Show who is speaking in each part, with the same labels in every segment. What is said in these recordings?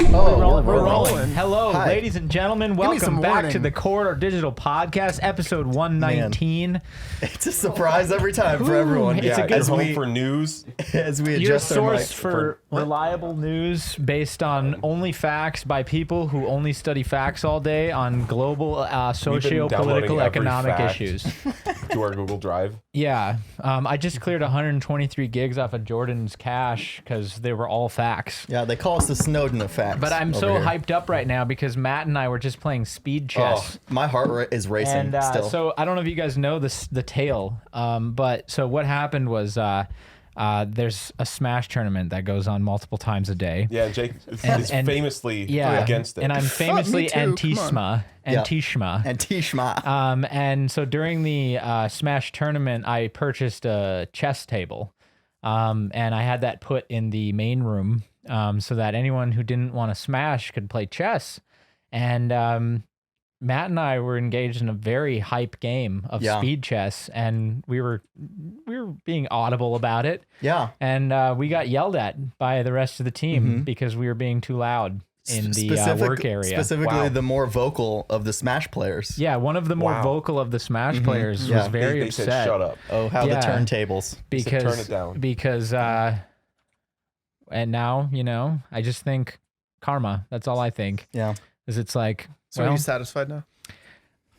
Speaker 1: Oh,
Speaker 2: we're rolling. Hello,
Speaker 1: Hi.
Speaker 2: ladies and gentlemen.
Speaker 3: me
Speaker 2: Welcome
Speaker 3: some
Speaker 2: back
Speaker 3: warning.
Speaker 2: to the Corridor Digital Podcast, episode 119.
Speaker 1: It's a surprise every time for everyone.
Speaker 2: It's a good
Speaker 1: as
Speaker 4: home
Speaker 1: we
Speaker 4: for news.
Speaker 1: as we
Speaker 2: Your
Speaker 1: adjust our
Speaker 2: source
Speaker 1: mics
Speaker 2: for reliable news based on only facts by people who only study facts all day on global socio-political
Speaker 4: every
Speaker 2: economic
Speaker 4: fact.
Speaker 2: issues.
Speaker 4: To our Google Drive.
Speaker 2: Yeah, I just cleared 123 gigs off of Jordan's cache because they were all facts.
Speaker 1: Yeah, they call us the Snowden of facts.
Speaker 2: But I'm
Speaker 1: over
Speaker 2: so
Speaker 1: here.
Speaker 2: hyped up right now because Matt and I were just playing speed chess.
Speaker 1: Oh, my heart is racing
Speaker 2: And
Speaker 1: still.
Speaker 2: so I don't know if you guys know the tale, but so what happened was there's a Smash tournament that goes on multiple times a day.
Speaker 4: Yeah, Jake is
Speaker 2: and-
Speaker 4: famously
Speaker 2: Yeah,
Speaker 4: against it.
Speaker 2: and I'm famously
Speaker 3: me too,
Speaker 2: anti-SMA. Anti-SMA.
Speaker 1: and Tishma.
Speaker 2: And so during the Smash tournament, I purchased a chess table, and I had that put in the main room so that anyone who didn't want to Smash could play chess. And Matt and I were engaged in a very hype game of speed chess, and we were being audible about it.
Speaker 1: Yeah.
Speaker 2: And we got yelled at by the rest of the team because we were being too loud in the work area.
Speaker 1: Specifically,
Speaker 4: Wow.
Speaker 1: the more vocal of the Smash players.
Speaker 2: Yeah, one of the more
Speaker 4: Wow.
Speaker 2: vocal of the Smash players
Speaker 1: Yeah.
Speaker 2: was very
Speaker 4: they
Speaker 2: upset.
Speaker 4: said, shut up.
Speaker 1: Oh, how
Speaker 2: Yeah.
Speaker 1: the turntables.
Speaker 4: They said,
Speaker 2: because
Speaker 4: turn it down.
Speaker 2: because and now I just think karma. That's all I think.
Speaker 1: Yeah.
Speaker 2: Is it's like
Speaker 3: So are
Speaker 2: well,
Speaker 3: you satisfied now?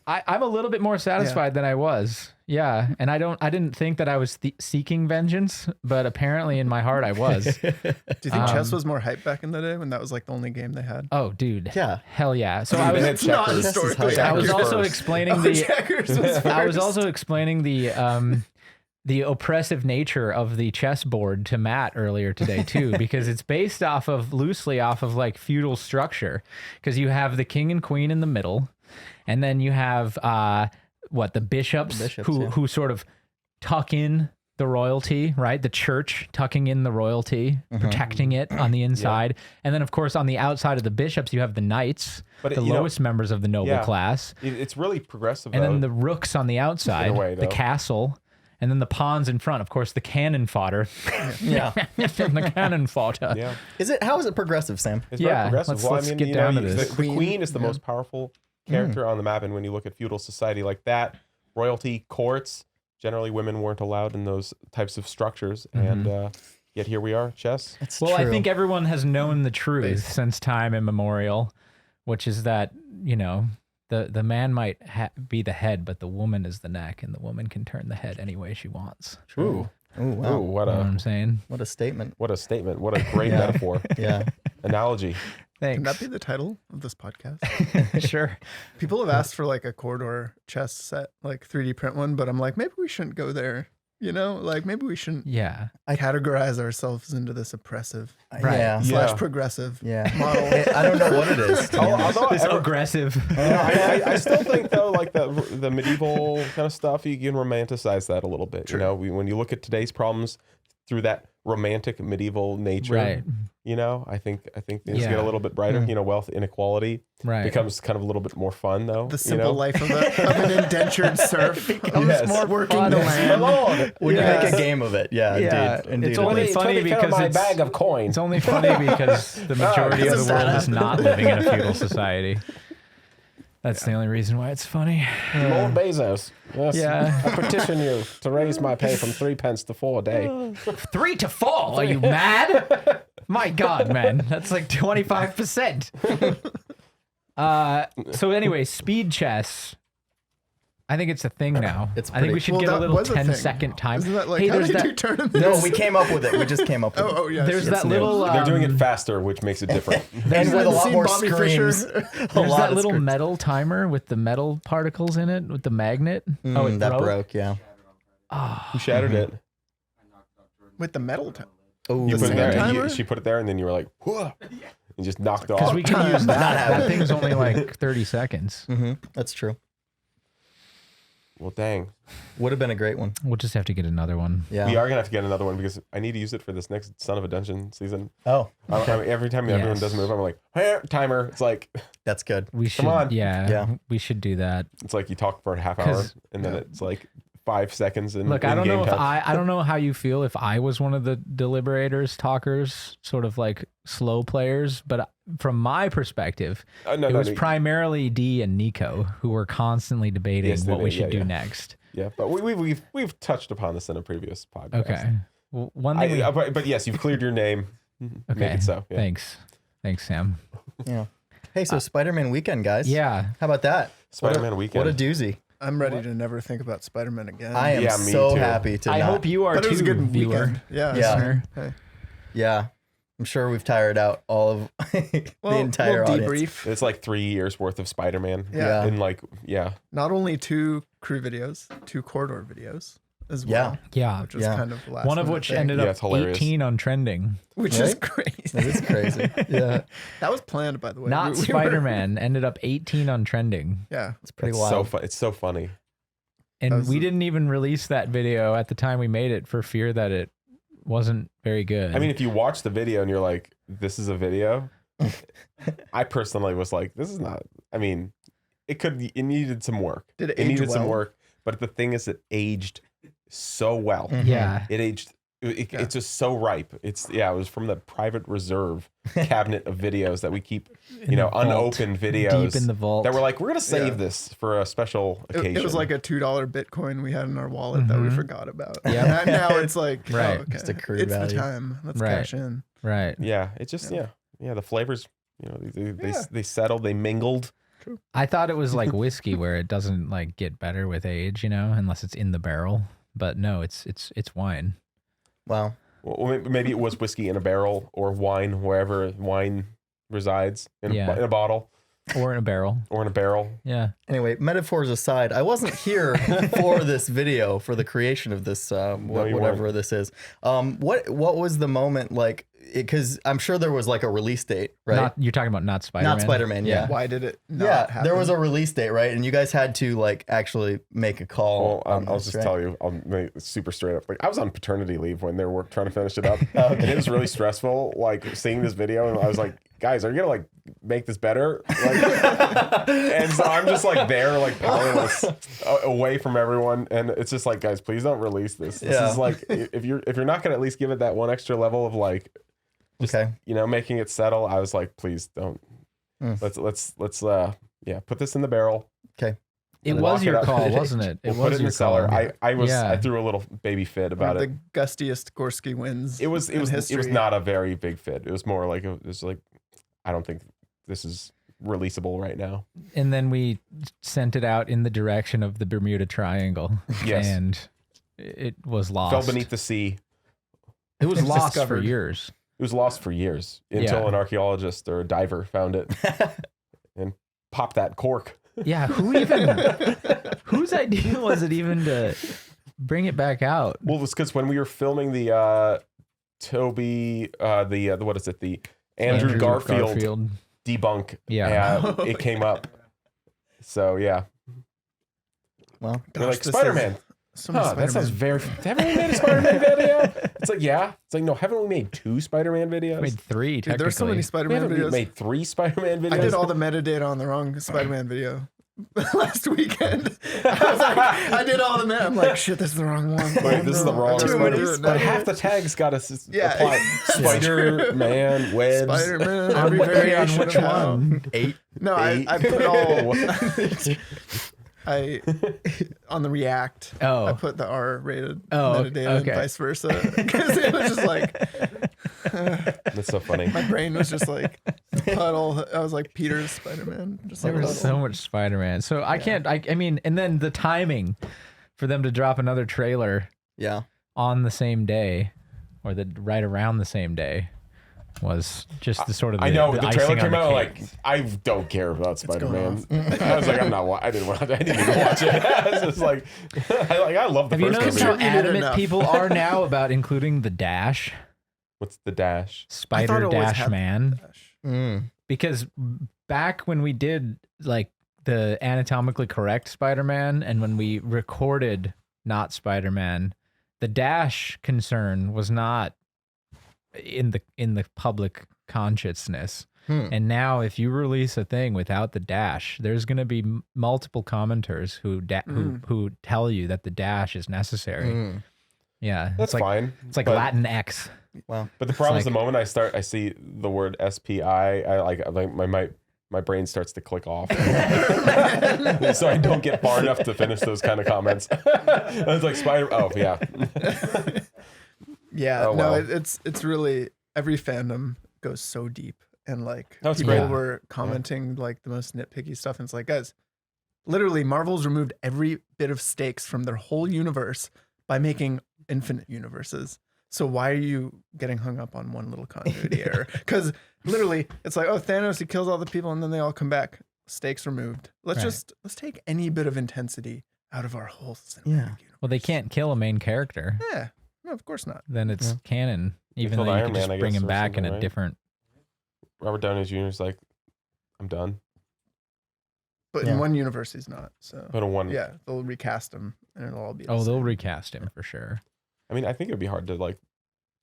Speaker 2: I'm a little bit more satisfied than I was. Yeah, and I didn't think that I was seeking vengeance, but apparently in my heart I was.
Speaker 3: Do you think chess was more hype back in the day when that was like the only game they had?
Speaker 2: Oh, dude.
Speaker 1: Yeah.
Speaker 2: Hell yeah. So
Speaker 4: They
Speaker 2: I was
Speaker 4: had checkers.
Speaker 1: historically
Speaker 2: I was
Speaker 1: accurate.
Speaker 2: also
Speaker 4: First.
Speaker 2: explaining the
Speaker 3: Checkers was
Speaker 2: I was
Speaker 3: first.
Speaker 2: also explaining the oppressive nature of the chessboard to Matt earlier today too, because it's based loosely off of like feudal structure, because you have the king and queen in the middle, and then you have the bishops, who sort of tuck in the royalty, right? The church tucking in the royalty, protecting it on the inside, and then of course on the outside of the bishops you have the knights,
Speaker 4: But
Speaker 2: the lowest members of the noble class,
Speaker 4: It's really progressive,
Speaker 2: and
Speaker 4: though.
Speaker 2: then the rooks on the outside,
Speaker 4: In a way,
Speaker 2: the
Speaker 4: though.
Speaker 2: castle, and then the pawns in front. Of course, the cannon fodder.
Speaker 1: Yeah.
Speaker 2: The cannon fodder.
Speaker 4: yeah,
Speaker 1: How is it progressive, Sam?
Speaker 4: it's
Speaker 2: Yeah,
Speaker 4: very progressive.
Speaker 2: let's get down to this.
Speaker 4: The queen is the most powerful character on the map, and when you look at feudal society like that, royalty, courts, generally women weren't allowed in those types of structures, and yet here we are, chess.
Speaker 1: That's
Speaker 2: Well, I
Speaker 1: true.
Speaker 2: think everyone has known the truth since time immemorial, which is that, the man might be the head, but the woman is the neck, and the woman can turn the head any way she wants.
Speaker 4: Ooh,
Speaker 1: Oh, wow.
Speaker 4: ooh, what
Speaker 2: You know what
Speaker 4: a
Speaker 2: I'm saying?
Speaker 1: What a statement.
Speaker 4: what a statement! What a great metaphor,
Speaker 1: Yeah.
Speaker 4: analogy.
Speaker 3: Can
Speaker 2: Thanks.
Speaker 3: that be the title of this podcast?
Speaker 2: Sure.
Speaker 3: People have asked for like a corridor chess set, like 3D print one, but I'm like, maybe we shouldn't go there. Like maybe we shouldn't
Speaker 2: Yeah.
Speaker 3: categorize ourselves into this oppressive
Speaker 2: Right.
Speaker 1: Yeah.
Speaker 3: / progressive
Speaker 1: Yeah.
Speaker 3: model.
Speaker 1: I don't know what it is. to be honest.
Speaker 4: Although
Speaker 2: This aggressive.
Speaker 4: I still think though, like the medieval kind of stuff, you can romanticize that a little bit.
Speaker 3: True.
Speaker 4: When you look at today's problems through that romantic medieval nature,
Speaker 2: Right.
Speaker 4: I think things
Speaker 2: Yeah.
Speaker 4: get a little bit brighter. Wealth inequality
Speaker 2: Right.
Speaker 4: becomes kind of a little bit more fun though.
Speaker 3: The simple life of an indentured serf becomes
Speaker 4: Yes.
Speaker 3: more working
Speaker 2: fun.
Speaker 3: the
Speaker 2: My
Speaker 3: land.
Speaker 4: Lord,
Speaker 1: When you
Speaker 2: Yes.
Speaker 1: make a game of it. Yeah,
Speaker 2: Yeah,
Speaker 1: indeed.
Speaker 2: it's only funny because it's,
Speaker 4: of coins.
Speaker 2: it's only funny because the majority of the world is not living in a feudal society. That's the only reason why it's funny.
Speaker 4: Lord Bezos, yes,
Speaker 2: Yeah.
Speaker 4: I petition you to raise my pay from 3 pence to 4 a day.
Speaker 2: 3 to 4? Are you mad? My God, man. That's like 25%. So anyway, speed chess. I think it's a thing now.
Speaker 1: It's
Speaker 2: I think we
Speaker 1: pretty-
Speaker 2: should
Speaker 3: Well,
Speaker 2: get a
Speaker 3: that
Speaker 2: little
Speaker 3: was a thing.
Speaker 2: 10-second time.
Speaker 3: Isn't that like
Speaker 2: Hey,
Speaker 3: how
Speaker 2: there's
Speaker 3: did
Speaker 2: that,
Speaker 3: you turn this?
Speaker 1: No, we came up with it. We just came up with it.
Speaker 3: Oh, yes.
Speaker 2: there's
Speaker 3: yes.
Speaker 2: that little
Speaker 4: They're doing it faster, which makes it different.
Speaker 1: And with a lot
Speaker 3: seen
Speaker 1: more
Speaker 3: Bobby Fischer?
Speaker 1: screams.
Speaker 2: There's that little metal timer with the metal particles in it with the magnet. Oh, it
Speaker 1: that broke, yeah.
Speaker 4: Who shattered it?
Speaker 3: With the metal
Speaker 1: Oh,
Speaker 4: You put it there.
Speaker 3: timer?
Speaker 4: She put it there, and then you were like, "Whoa!" and just knocked it
Speaker 2: Because
Speaker 4: off.
Speaker 2: we can use that. That thing's only like 30 seconds.
Speaker 1: that's true.
Speaker 4: Well, dang.
Speaker 1: Would have been a great one.
Speaker 2: We'll just have to get another one.
Speaker 1: Yeah.
Speaker 4: We are gonna have to get another one because I need to use it for this next Son of a Dungeon season.
Speaker 1: Oh,
Speaker 4: Every time everyone does a move, I'm like, hey, timer. It's like
Speaker 1: that's good.
Speaker 2: We should.
Speaker 4: on.
Speaker 2: Yeah, we should do that.
Speaker 4: it's like you talk for a half hour,
Speaker 2: 'Cause-
Speaker 4: and then it's like 5 seconds. And
Speaker 2: Look, I don't know if I don't know how you feel if I was one of the deliberators, talkers, sort of like slow players, but from my perspective,
Speaker 4: No,
Speaker 2: it was
Speaker 4: no.
Speaker 2: primarily Dee and Nico who were constantly debating
Speaker 4: Yes, they
Speaker 2: what we
Speaker 4: did.
Speaker 2: should
Speaker 4: Yeah,
Speaker 2: do
Speaker 4: yeah.
Speaker 2: next.
Speaker 4: Yeah, but we've touched upon this in a previous podcast.
Speaker 2: Okay. Well, one thing
Speaker 4: But yes, you've cleared your name.
Speaker 2: okay.
Speaker 4: Make it so. Yeah.
Speaker 2: Thanks, Sam.
Speaker 1: Yeah. Hey, so Spider-Man weekend, guys.
Speaker 2: Yeah.
Speaker 1: How about that?
Speaker 4: Spider-Man weekend.
Speaker 1: What a doozy.
Speaker 3: I'm ready to never think about Spider-Man again.
Speaker 1: I am
Speaker 4: Yeah, me
Speaker 1: so
Speaker 4: too.
Speaker 1: happy to
Speaker 2: I
Speaker 1: not.
Speaker 2: hope you are
Speaker 3: but
Speaker 2: too,
Speaker 3: it was a good
Speaker 2: viewer.
Speaker 3: weekend. Yeah.
Speaker 1: Yeah.
Speaker 3: same. Hey.
Speaker 1: Yeah. I'm sure we've tired out all of the entire
Speaker 3: we'll
Speaker 1: audience.
Speaker 3: debrief.
Speaker 4: It's like 3 years worth of Spider-Man.
Speaker 3: Yeah.
Speaker 4: In like, yeah.
Speaker 3: Not only 2 crew videos, 2 corridor videos as well.
Speaker 2: Yeah.
Speaker 3: Which was
Speaker 1: Yeah.
Speaker 3: kind of the last
Speaker 2: One of
Speaker 3: minute
Speaker 2: which
Speaker 3: thing,
Speaker 2: ended
Speaker 4: Yeah,
Speaker 2: up
Speaker 4: it's hilarious.
Speaker 2: 18 on trending.
Speaker 3: which
Speaker 1: Right?
Speaker 3: is crazy.
Speaker 1: That is crazy. Yeah.
Speaker 3: That was planned, by the way.
Speaker 2: Not
Speaker 3: We were-
Speaker 2: Spider-Man ended up 18 on trending.
Speaker 3: Yeah.
Speaker 1: It's pretty
Speaker 4: It's
Speaker 1: wild.
Speaker 4: It's so funny.
Speaker 3: That
Speaker 2: And
Speaker 3: was
Speaker 2: we
Speaker 3: the-
Speaker 2: didn't even release that video at the time we made it for fear that it wasn't very good.
Speaker 4: I mean, if you watch the video and you're like, this is a video, I personally was like, this is not, I mean, it needed some work.
Speaker 3: Did it
Speaker 4: It
Speaker 3: age
Speaker 4: needed some
Speaker 3: well?
Speaker 4: work. But the thing is, it aged so well.
Speaker 1: Mhm.
Speaker 2: yeah.
Speaker 4: It aged,
Speaker 3: Yeah.
Speaker 4: it's just so ripe. It was from the private reserve cabinet of videos that we keep,
Speaker 2: In the vault.
Speaker 4: unopened videos
Speaker 2: Deep in the vault.
Speaker 4: that we're like, we're going to save
Speaker 3: Yeah.
Speaker 4: this for a special occasion.
Speaker 3: It was like a $2 Bitcoin we had in our wallet that we
Speaker 2: Mhm.
Speaker 3: forgot about.
Speaker 2: Yeah.
Speaker 3: And now it's like,
Speaker 2: Right.
Speaker 3: oh, okay.
Speaker 1: Just accrued
Speaker 3: it's
Speaker 1: value.
Speaker 3: the time. Let's
Speaker 2: Right.
Speaker 3: cash in.
Speaker 2: Right.
Speaker 4: yeah, it just,
Speaker 3: Yeah.
Speaker 4: yeah, the flavors,
Speaker 3: Yeah.
Speaker 4: they settled, they mingled.
Speaker 2: I thought it was like whiskey where it doesn't like get better with age, unless it's in the barrel. But no, it's wine.
Speaker 1: Wow.
Speaker 4: Well, maybe it was whiskey in a barrel or wine, wherever wine resides in
Speaker 2: Yeah.
Speaker 4: a bottle
Speaker 2: Or in a barrel.
Speaker 4: or in a barrel.
Speaker 2: Yeah.
Speaker 1: Anyway, metaphors aside, I wasn't here for this video, for the creation of this,
Speaker 4: you
Speaker 1: whatever
Speaker 4: weren't.
Speaker 1: this is. What was the moment like? Because I'm sure there was like a release date, right?
Speaker 2: You're talking about not Spider-Man?
Speaker 1: Not Spider-Man, yeah.
Speaker 3: Why did it not
Speaker 1: Yeah,
Speaker 3: happen?
Speaker 1: there was a release date, right? And you guys had to like actually make a call.
Speaker 4: Well,
Speaker 1: on
Speaker 4: I'll
Speaker 1: this,
Speaker 4: just
Speaker 1: right?
Speaker 4: tell you, I'll make it super straight up. Like I was on paternity leave when they were trying to finish it up,
Speaker 1: Okay.
Speaker 4: and it was really stressful. Like seeing this video, and I was like, "Guys, are you gonna like make this better?" Like, and so I'm just like there, like powerless, away from everyone, and it's just like, guys, please don't release this. This
Speaker 1: Yeah.
Speaker 4: is like, if you're not gonna at least give it that one extra level of like, just,
Speaker 1: Okay.
Speaker 4: making it settle. I was like, please don't.
Speaker 1: Mm.
Speaker 4: Let's put this in the barrel.
Speaker 1: Okay.
Speaker 2: It
Speaker 4: Lock
Speaker 2: was
Speaker 4: it
Speaker 2: your
Speaker 4: up.
Speaker 2: call, wasn't it?
Speaker 4: We'll
Speaker 2: It
Speaker 4: put
Speaker 2: was
Speaker 4: it in
Speaker 2: your
Speaker 4: the cellar.
Speaker 2: call.
Speaker 4: I threw a little baby fit about
Speaker 3: One
Speaker 4: it.
Speaker 3: of the gustiest Gorski wins.
Speaker 4: It was
Speaker 3: history.
Speaker 4: not a very big fit. It was more like I don't think this is releasable right now.
Speaker 2: And then we sent it out in the direction of the Bermuda Triangle.
Speaker 4: Yes.
Speaker 2: And it was lost.
Speaker 4: Fell beneath the sea.
Speaker 2: It was
Speaker 3: It's
Speaker 2: lost for
Speaker 3: discovered.
Speaker 2: years.
Speaker 4: It was lost for years until
Speaker 2: Yeah.
Speaker 4: an archaeologist or a diver found it and popped that cork.
Speaker 2: Yeah. Whose idea was it even to bring it back out?
Speaker 4: Well, it's because when we were filming the Toby, the what is it, the Andrew Garfield debunk,
Speaker 2: Yeah.
Speaker 4: it came up. So yeah,
Speaker 1: Well,
Speaker 4: you're like
Speaker 3: this is
Speaker 4: Spider-Man.
Speaker 3: so many
Speaker 4: Huh, that sounds
Speaker 3: Spider-Man.
Speaker 4: very. Haven't we made a Spider-Man video? It's like, yeah. It's like, no, haven't we made 2 Spider-Man videos?
Speaker 2: Made 3
Speaker 3: Dude,
Speaker 2: technically.
Speaker 3: there's so many
Speaker 4: we
Speaker 3: Spider-Man
Speaker 4: haven't
Speaker 3: videos.
Speaker 4: made 3 Spider-Man videos.
Speaker 3: I did all the metadata on the wrong Spider-Man video last weekend. I was like, I did all the meta. I'm like, shit, this is the wrong one.
Speaker 4: Wait, this is the wrong
Speaker 3: I didn't
Speaker 4: Spider-Man.
Speaker 3: wanna do it
Speaker 4: But
Speaker 3: now.
Speaker 4: half the tags got us
Speaker 3: Yeah.
Speaker 4: apply. Spider-Man, webs.
Speaker 3: Spider-Man,
Speaker 2: On
Speaker 3: every
Speaker 2: what-
Speaker 3: variation
Speaker 2: on which
Speaker 3: of how.
Speaker 2: one?
Speaker 1: 8.
Speaker 3: No,
Speaker 4: Eight.
Speaker 3: I put all. On the React.
Speaker 2: Oh.
Speaker 3: I put the R-rated
Speaker 2: Oh,
Speaker 3: metadata
Speaker 2: okay.
Speaker 3: and vice versa because it was just like
Speaker 4: That's so funny.
Speaker 3: my brain was just like puddle. I was like Peter's Spider-Man. Just
Speaker 2: There
Speaker 3: like
Speaker 2: was so much Spider-Man. So I can't, I mean, and then the timing for them to drop another trailer
Speaker 1: Yeah.
Speaker 2: on the same day or right around the same day was just the sort of
Speaker 4: I know
Speaker 2: the
Speaker 4: the trailer
Speaker 2: icing on
Speaker 4: came
Speaker 2: the
Speaker 4: out
Speaker 2: cake.
Speaker 4: like I don't care about Spider-Man.
Speaker 3: going
Speaker 4: I was like, I'm not. I didn't even watch it. I was just like, I love the
Speaker 2: Have you
Speaker 4: first
Speaker 2: noticed
Speaker 4: movie.
Speaker 2: how
Speaker 3: movie.
Speaker 2: adamant
Speaker 3: Enough.
Speaker 2: people are now about including the dash,
Speaker 4: What's the dash?
Speaker 2: Spider
Speaker 3: it always
Speaker 2: Dash
Speaker 3: had-
Speaker 2: Man?
Speaker 1: Mm.
Speaker 2: Because back when we did like the anatomically correct Spider-Man and when we recorded not Spider-Man, the dash concern was not in the public consciousness. And now if you release a thing without the dash, there's going to be multiple commenters who tell you that the dash is necessary. Yeah,
Speaker 4: That's
Speaker 2: it's like,
Speaker 4: fine.
Speaker 2: It's like
Speaker 4: but,
Speaker 2: Latin X.
Speaker 1: Wow.
Speaker 4: But the problem is
Speaker 2: like-
Speaker 4: the moment I see the word SPI, my brain starts to click off. So I don't get far enough to finish those kind of comments. It's like Spider. Oh yeah.
Speaker 3: Yeah,
Speaker 4: Oh,
Speaker 3: no,
Speaker 4: wow.
Speaker 3: it's really every fandom goes so deep, and like
Speaker 4: That's
Speaker 3: people
Speaker 2: great.
Speaker 3: were commenting like the most nitpicky stuff, and it's like, guys, literally Marvel's removed every bit of stakes from their whole universe by making infinite universes. So why are you getting hung up on one little continuity error? Because literally, it's like, oh, Thanos, he kills all the people, and then they all come back. Stakes removed. Let's take any bit of intensity out of our whole cinematic universe.
Speaker 2: Well, they can't kill a main character.
Speaker 3: Yeah, no, of course not.
Speaker 2: Then it's canon, even
Speaker 4: killed
Speaker 2: though you
Speaker 4: Iron
Speaker 2: can just
Speaker 4: Man, I
Speaker 2: bring
Speaker 4: guess,
Speaker 2: him
Speaker 4: or
Speaker 2: back in
Speaker 4: something,
Speaker 2: a
Speaker 4: right?
Speaker 2: different.
Speaker 4: Robert Downey Jr. is like, I'm done.
Speaker 3: But
Speaker 1: Yeah.
Speaker 3: in one universe, he's not. So
Speaker 4: But in one,
Speaker 3: yeah, they'll recast him, and it'll all be. the
Speaker 2: Oh, they'll
Speaker 3: same.
Speaker 2: recast him for sure.
Speaker 4: I mean, I think it would be hard to like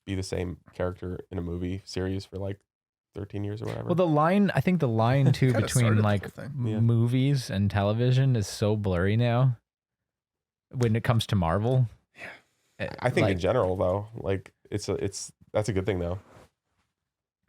Speaker 4: be the same character in a movie series for like 13 years or whatever.
Speaker 2: Well, I think the line too
Speaker 3: Kinda started
Speaker 2: between
Speaker 3: the
Speaker 2: like
Speaker 3: whole thing.
Speaker 4: Yeah.
Speaker 2: movies and television is so blurry now. When it comes to Marvel,
Speaker 4: I think
Speaker 2: like,
Speaker 4: in general though, like that's a good thing though.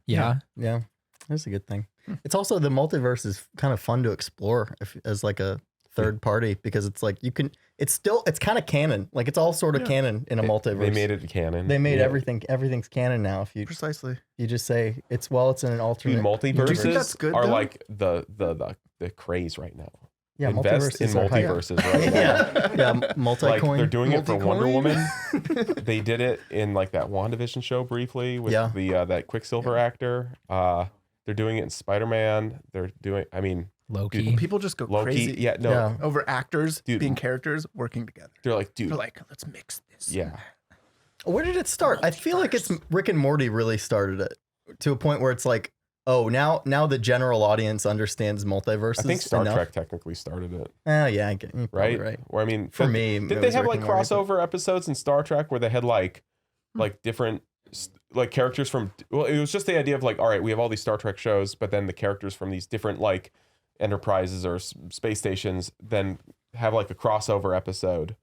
Speaker 2: yeah.
Speaker 1: Yeah, that's a good thing. It's also the multiverse is kind of fun to explore as like a third party because it's like it's kind of canon. Like it's all sort of canon in a multiverse.
Speaker 4: They made it canon.
Speaker 1: They made
Speaker 4: Yeah.
Speaker 1: everything's canon now. If you
Speaker 3: Precisely.
Speaker 1: just say it's in an
Speaker 4: Dude,
Speaker 1: alternate.
Speaker 4: multiverses
Speaker 3: that's good,
Speaker 4: are
Speaker 3: though?
Speaker 4: like the craze right now.
Speaker 1: Yeah,
Speaker 4: Invest in
Speaker 1: multiverses are hype.
Speaker 4: multiverses right now.
Speaker 1: Yeah, multi-coin.
Speaker 4: Like they're doing it for Wonder
Speaker 3: Multi-coin?
Speaker 4: Woman. They did it in like that WandaVision show briefly with
Speaker 1: Yeah.
Speaker 4: the that Quicksilver actor. They're doing it in Spider-Man. They're doing. I mean,
Speaker 2: Loki.
Speaker 3: People just go
Speaker 4: Loki.
Speaker 3: crazy
Speaker 4: Yeah, no.
Speaker 1: Yeah.
Speaker 3: over actors
Speaker 4: Dude.
Speaker 3: being characters working together.
Speaker 4: They're like, dude.
Speaker 3: They're like, let's mix this.
Speaker 4: Yeah.
Speaker 1: Where did it start? I feel like it's Rick and Morty really started it to a point where it's like, oh, now the general audience understands multiverses.
Speaker 4: I think Star
Speaker 1: enough.
Speaker 4: Trek technically started it,
Speaker 1: Oh yeah, I get, you're probably
Speaker 4: right?
Speaker 1: right.
Speaker 4: Where I mean,
Speaker 1: For me,
Speaker 4: did
Speaker 1: it
Speaker 4: they
Speaker 1: was
Speaker 4: have
Speaker 1: Rick
Speaker 4: like
Speaker 1: and Morty, but-
Speaker 4: crossover episodes in Star Trek where they had like different like characters from? Well, it was just the idea of like, all right, we have all these Star Trek shows, but then the characters from these different like enterprises or space stations then have like a crossover episode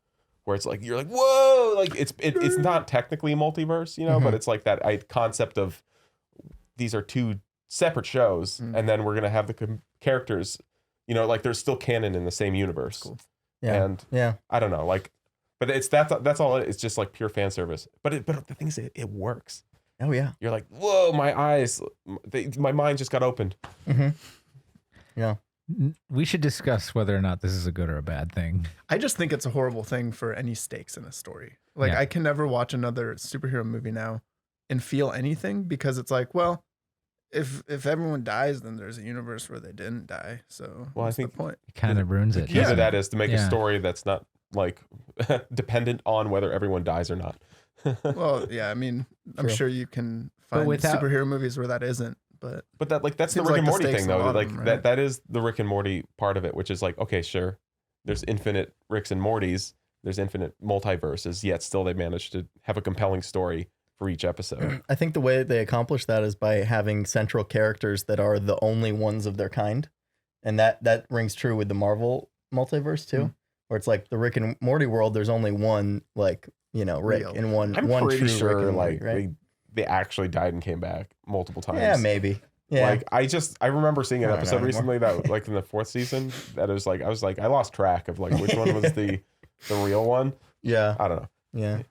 Speaker 4: where it's like you're like, whoa, like it's not technically a multiverse, you know, but it's like that concept of these are two separate shows, and then we're gonna have the characters, you know, like there's still canon in the same universe.
Speaker 3: Cool.
Speaker 1: Yeah,
Speaker 4: And
Speaker 1: yeah.
Speaker 4: I don't know, like, but that's all. It's just like pure fan service. But the thing is, it works.
Speaker 1: Oh yeah.
Speaker 4: You're like, whoa, my eyes, my mind just got opened.
Speaker 1: Yeah.
Speaker 2: We should discuss whether or not this is a good or a bad thing.
Speaker 3: I just think it's a horrible thing for any stakes in a story. Like
Speaker 2: Yeah.
Speaker 3: I can never watch another superhero movie now and feel anything because it's like, well, if everyone dies, then there's a universe where they didn't die. So
Speaker 4: Well, I
Speaker 3: what's
Speaker 4: think-
Speaker 3: the point?
Speaker 2: It kind of ruins
Speaker 4: The
Speaker 2: it.
Speaker 4: key to
Speaker 2: doesn't
Speaker 4: that
Speaker 2: it?
Speaker 4: is to make a
Speaker 2: Yeah.
Speaker 4: story that's not like dependent on whether everyone dies or not.
Speaker 3: Well, yeah, I mean, I'm
Speaker 1: True.
Speaker 3: sure you can
Speaker 2: But
Speaker 3: find
Speaker 2: without-
Speaker 3: superhero movies where that isn't, but
Speaker 4: But that's the
Speaker 3: Seems
Speaker 4: Rick
Speaker 3: like
Speaker 4: and
Speaker 3: the
Speaker 4: Morty
Speaker 3: stakes
Speaker 4: thing,
Speaker 3: in a
Speaker 4: though.
Speaker 3: lot of
Speaker 4: Like
Speaker 3: them, right?
Speaker 4: that is the Rick and Morty part of it, which is like, okay, sure, there's infinite Ricks and Mortys, there's infinite multiverses, yet still they managed to have a compelling story for each episode.
Speaker 1: I think the way they accomplish that is by having central characters that are the only ones of their kind, and that rings true with the Marvel multiverse too, where it's like the Rick and Morty world. There's only one, like Rick
Speaker 3: Real.
Speaker 1: and one
Speaker 4: I'm
Speaker 1: one
Speaker 4: pretty
Speaker 1: true Rick
Speaker 4: sure
Speaker 1: and Morty,
Speaker 4: like
Speaker 1: right?
Speaker 4: they actually died and came back multiple times.
Speaker 1: Yeah, maybe. Yeah,
Speaker 4: Like I remember seeing an
Speaker 1: I don't know
Speaker 4: episode
Speaker 1: anymore.
Speaker 4: recently that like in the 4th season that was like I was like I lost track of like which one was the real one.
Speaker 1: yeah,
Speaker 4: I don't know.
Speaker 1: yeah.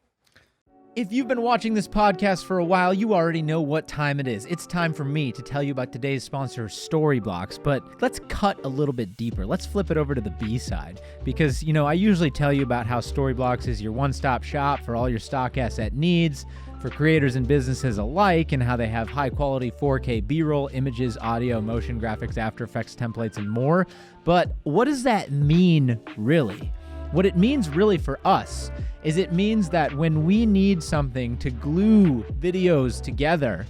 Speaker 5: If you've been watching this podcast for a while, you already know what time it is. It's time for me to tell you about today's sponsor, Storyblocks, but let's cut a little bit deeper. Let's flip it over to the B side because, I usually tell you about how Storyblocks is your one-stop shop for all your stock asset needs for creators and businesses alike and how they have high-quality 4K B-roll, images, audio, motion graphics, After Effects templates, and more. But what does that mean, really? What it means really for us is it means that when we need something to glue videos together,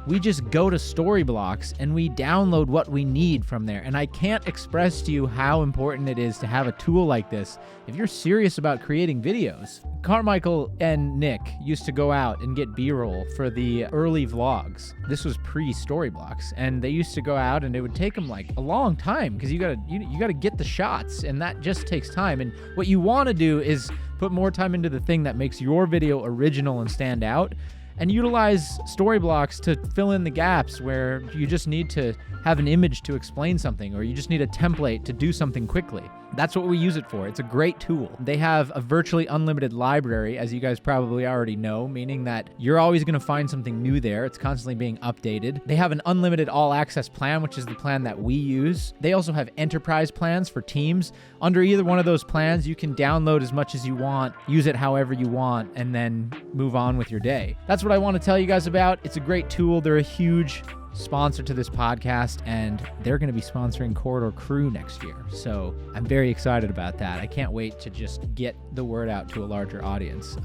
Speaker 5: we just go to Storyblocks and we download what we need from there. And I can't express to you how important it is to have a tool like this if you're serious about creating videos. Carmichael and Nick used to go out and get B-roll for the early vlogs. This was pre-Storyblocks, and they used to go out and it would take them like a long time because you gotta get the shots, and that just takes time. And what you want to do is Put more time into the thing that makes your video original and stand out, and utilize story blocks to fill in the gaps where you just need to have an image to explain something, or you just need a template to do something quickly. That's what we use it for. It's a great tool. They have a virtually unlimited library, as you guys probably already know, meaning that you're always going to find something new there. It's constantly being updated. They have an unlimited all-access plan, which is the plan that we use. They also have enterprise plans for teams. Under either one of those plans, you can download as much as you want, use it however you want, and then move on with your day. That's what I want to tell you guys about. It's a great tool. They're a huge sponsor to this podcast, and they're going to be sponsoring Corridor Crew next year. So I'm very excited about that. I can't wait to just get the word out to a larger audience.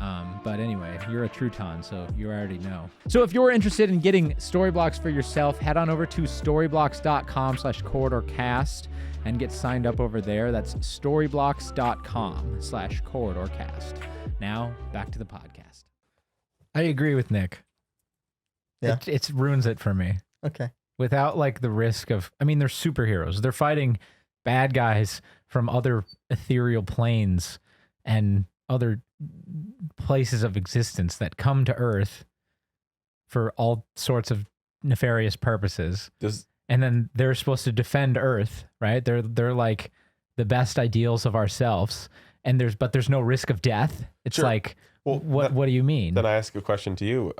Speaker 5: But anyway, you're a Truton, so you already know. So if you're interested in getting storyblocks for yourself, head on over to storyblocks.com/corridorcast and get signed up over there. That's storyblocks.com/corridorcast. Now back to the podcast.
Speaker 2: I agree with Nick.
Speaker 1: Yeah.
Speaker 2: It ruins it for me.
Speaker 1: Okay.
Speaker 2: Without like the risk of, I mean, they're superheroes. They're fighting bad guys from other ethereal planes and other places of existence that come to Earth for all sorts of nefarious purposes. And then they're supposed to defend Earth, right? They're like the best ideals of ourselves. And there's no risk of death. It's
Speaker 4: Sure.
Speaker 2: like,
Speaker 4: Well,
Speaker 2: what do you mean?
Speaker 4: Then I ask a question to you.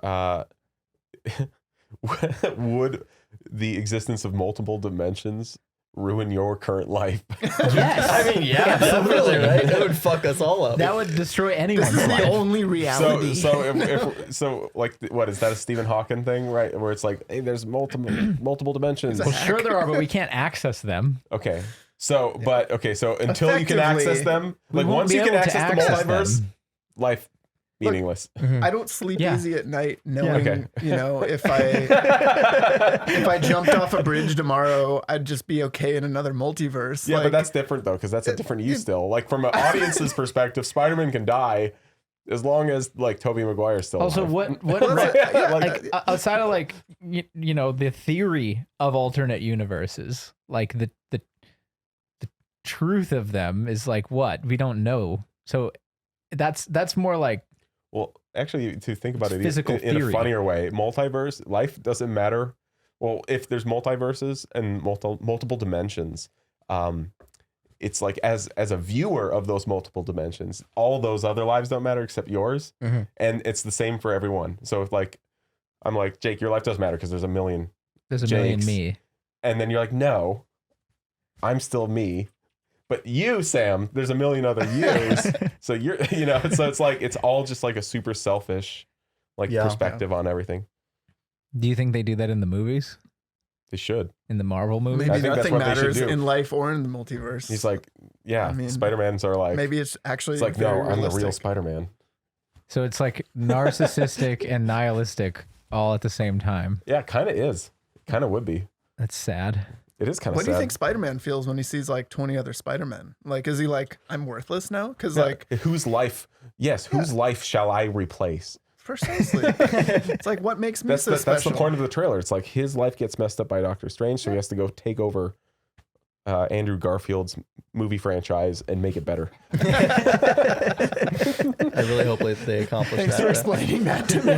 Speaker 4: Would the existence of multiple dimensions ruin your current life?
Speaker 2: Yes.
Speaker 1: I mean, yeah, definitely, right? It would fuck us all up.
Speaker 2: That would destroy anyone's
Speaker 3: This is
Speaker 2: life.
Speaker 3: the only reality.
Speaker 4: So like, what is that, a Stephen Hawking thing, right? Where it's like, hey, there's multiple dimensions.
Speaker 2: Well, sure there are, but we can't access them.
Speaker 4: Okay. So until you can access them, like
Speaker 2: won't
Speaker 4: once
Speaker 2: be
Speaker 4: you can
Speaker 2: able to
Speaker 4: access the
Speaker 2: access
Speaker 4: multiverse,
Speaker 2: them.
Speaker 4: life meaningless.
Speaker 3: I don't sleep
Speaker 2: Yeah.
Speaker 3: easy at night knowing,
Speaker 4: Okay.
Speaker 3: if I jumped off a bridge tomorrow, I'd just be okay in another multiverse.
Speaker 4: Yeah,
Speaker 3: Like,
Speaker 4: but that's different though, because that's a different you still. Like from an audience's perspective, Spider-Man can die as long as like Tobey Maguire's still
Speaker 2: Also,
Speaker 4: alive.
Speaker 2: like outside of like you know the theory of alternate universes, like the truth of them is like what we don't know. So that's more like
Speaker 4: Well, actually, to think about it
Speaker 2: Physical
Speaker 4: in a
Speaker 2: theory.
Speaker 4: funnier way, multiverse, life doesn't matter. Well, if there's multiverses and multiple dimensions, it's like as a viewer of those multiple dimensions, all those other lives don't matter except yours.
Speaker 1: Mm-hmm.
Speaker 4: And it's the same for everyone. So if like, I'm like, Jake, your life does matter because there's a million.
Speaker 2: there's a million
Speaker 4: Jake's.
Speaker 2: me.
Speaker 4: And then you're like, no, I'm still me. But you, Sam, there's a million other yous. So you're, so it's like, it's all just like a super selfish, like
Speaker 1: Yeah.
Speaker 4: perspective on everything.
Speaker 2: Do you think they do that in the movies?
Speaker 4: They should.
Speaker 2: In the Marvel movies?
Speaker 3: maybe
Speaker 4: I think that's
Speaker 3: nothing
Speaker 4: what they should
Speaker 3: matters
Speaker 4: do.
Speaker 3: in life or in the multiverse.
Speaker 4: He's like, yeah,
Speaker 3: I mean,
Speaker 4: Spider-Mans are like,
Speaker 3: maybe it's actually
Speaker 4: it's like, no,
Speaker 3: very
Speaker 4: I'm the real
Speaker 3: realistic.
Speaker 4: Spider-Man.
Speaker 2: So it's like narcissistic and nihilistic all at the same time.
Speaker 4: Yeah, kind of is. Kind of would be.
Speaker 2: That's sad.
Speaker 4: It is kind of
Speaker 3: What
Speaker 4: sad.
Speaker 3: do you think Spider-Man feels when he sees like 20 other Spider-Men? Like, is he like, I'm worthless now? Because like,
Speaker 4: whose life shall I replace?
Speaker 3: precisely, it's like, what makes me
Speaker 4: That's
Speaker 3: so
Speaker 4: the
Speaker 3: special?
Speaker 4: point of the trailer. It's like his life gets messed up by Doctor Strange, so he has to go take over Andrew Garfield's movie franchise and make it better.
Speaker 1: I really hope they accomplish
Speaker 3: Thanks
Speaker 1: that.
Speaker 3: for explaining that to me.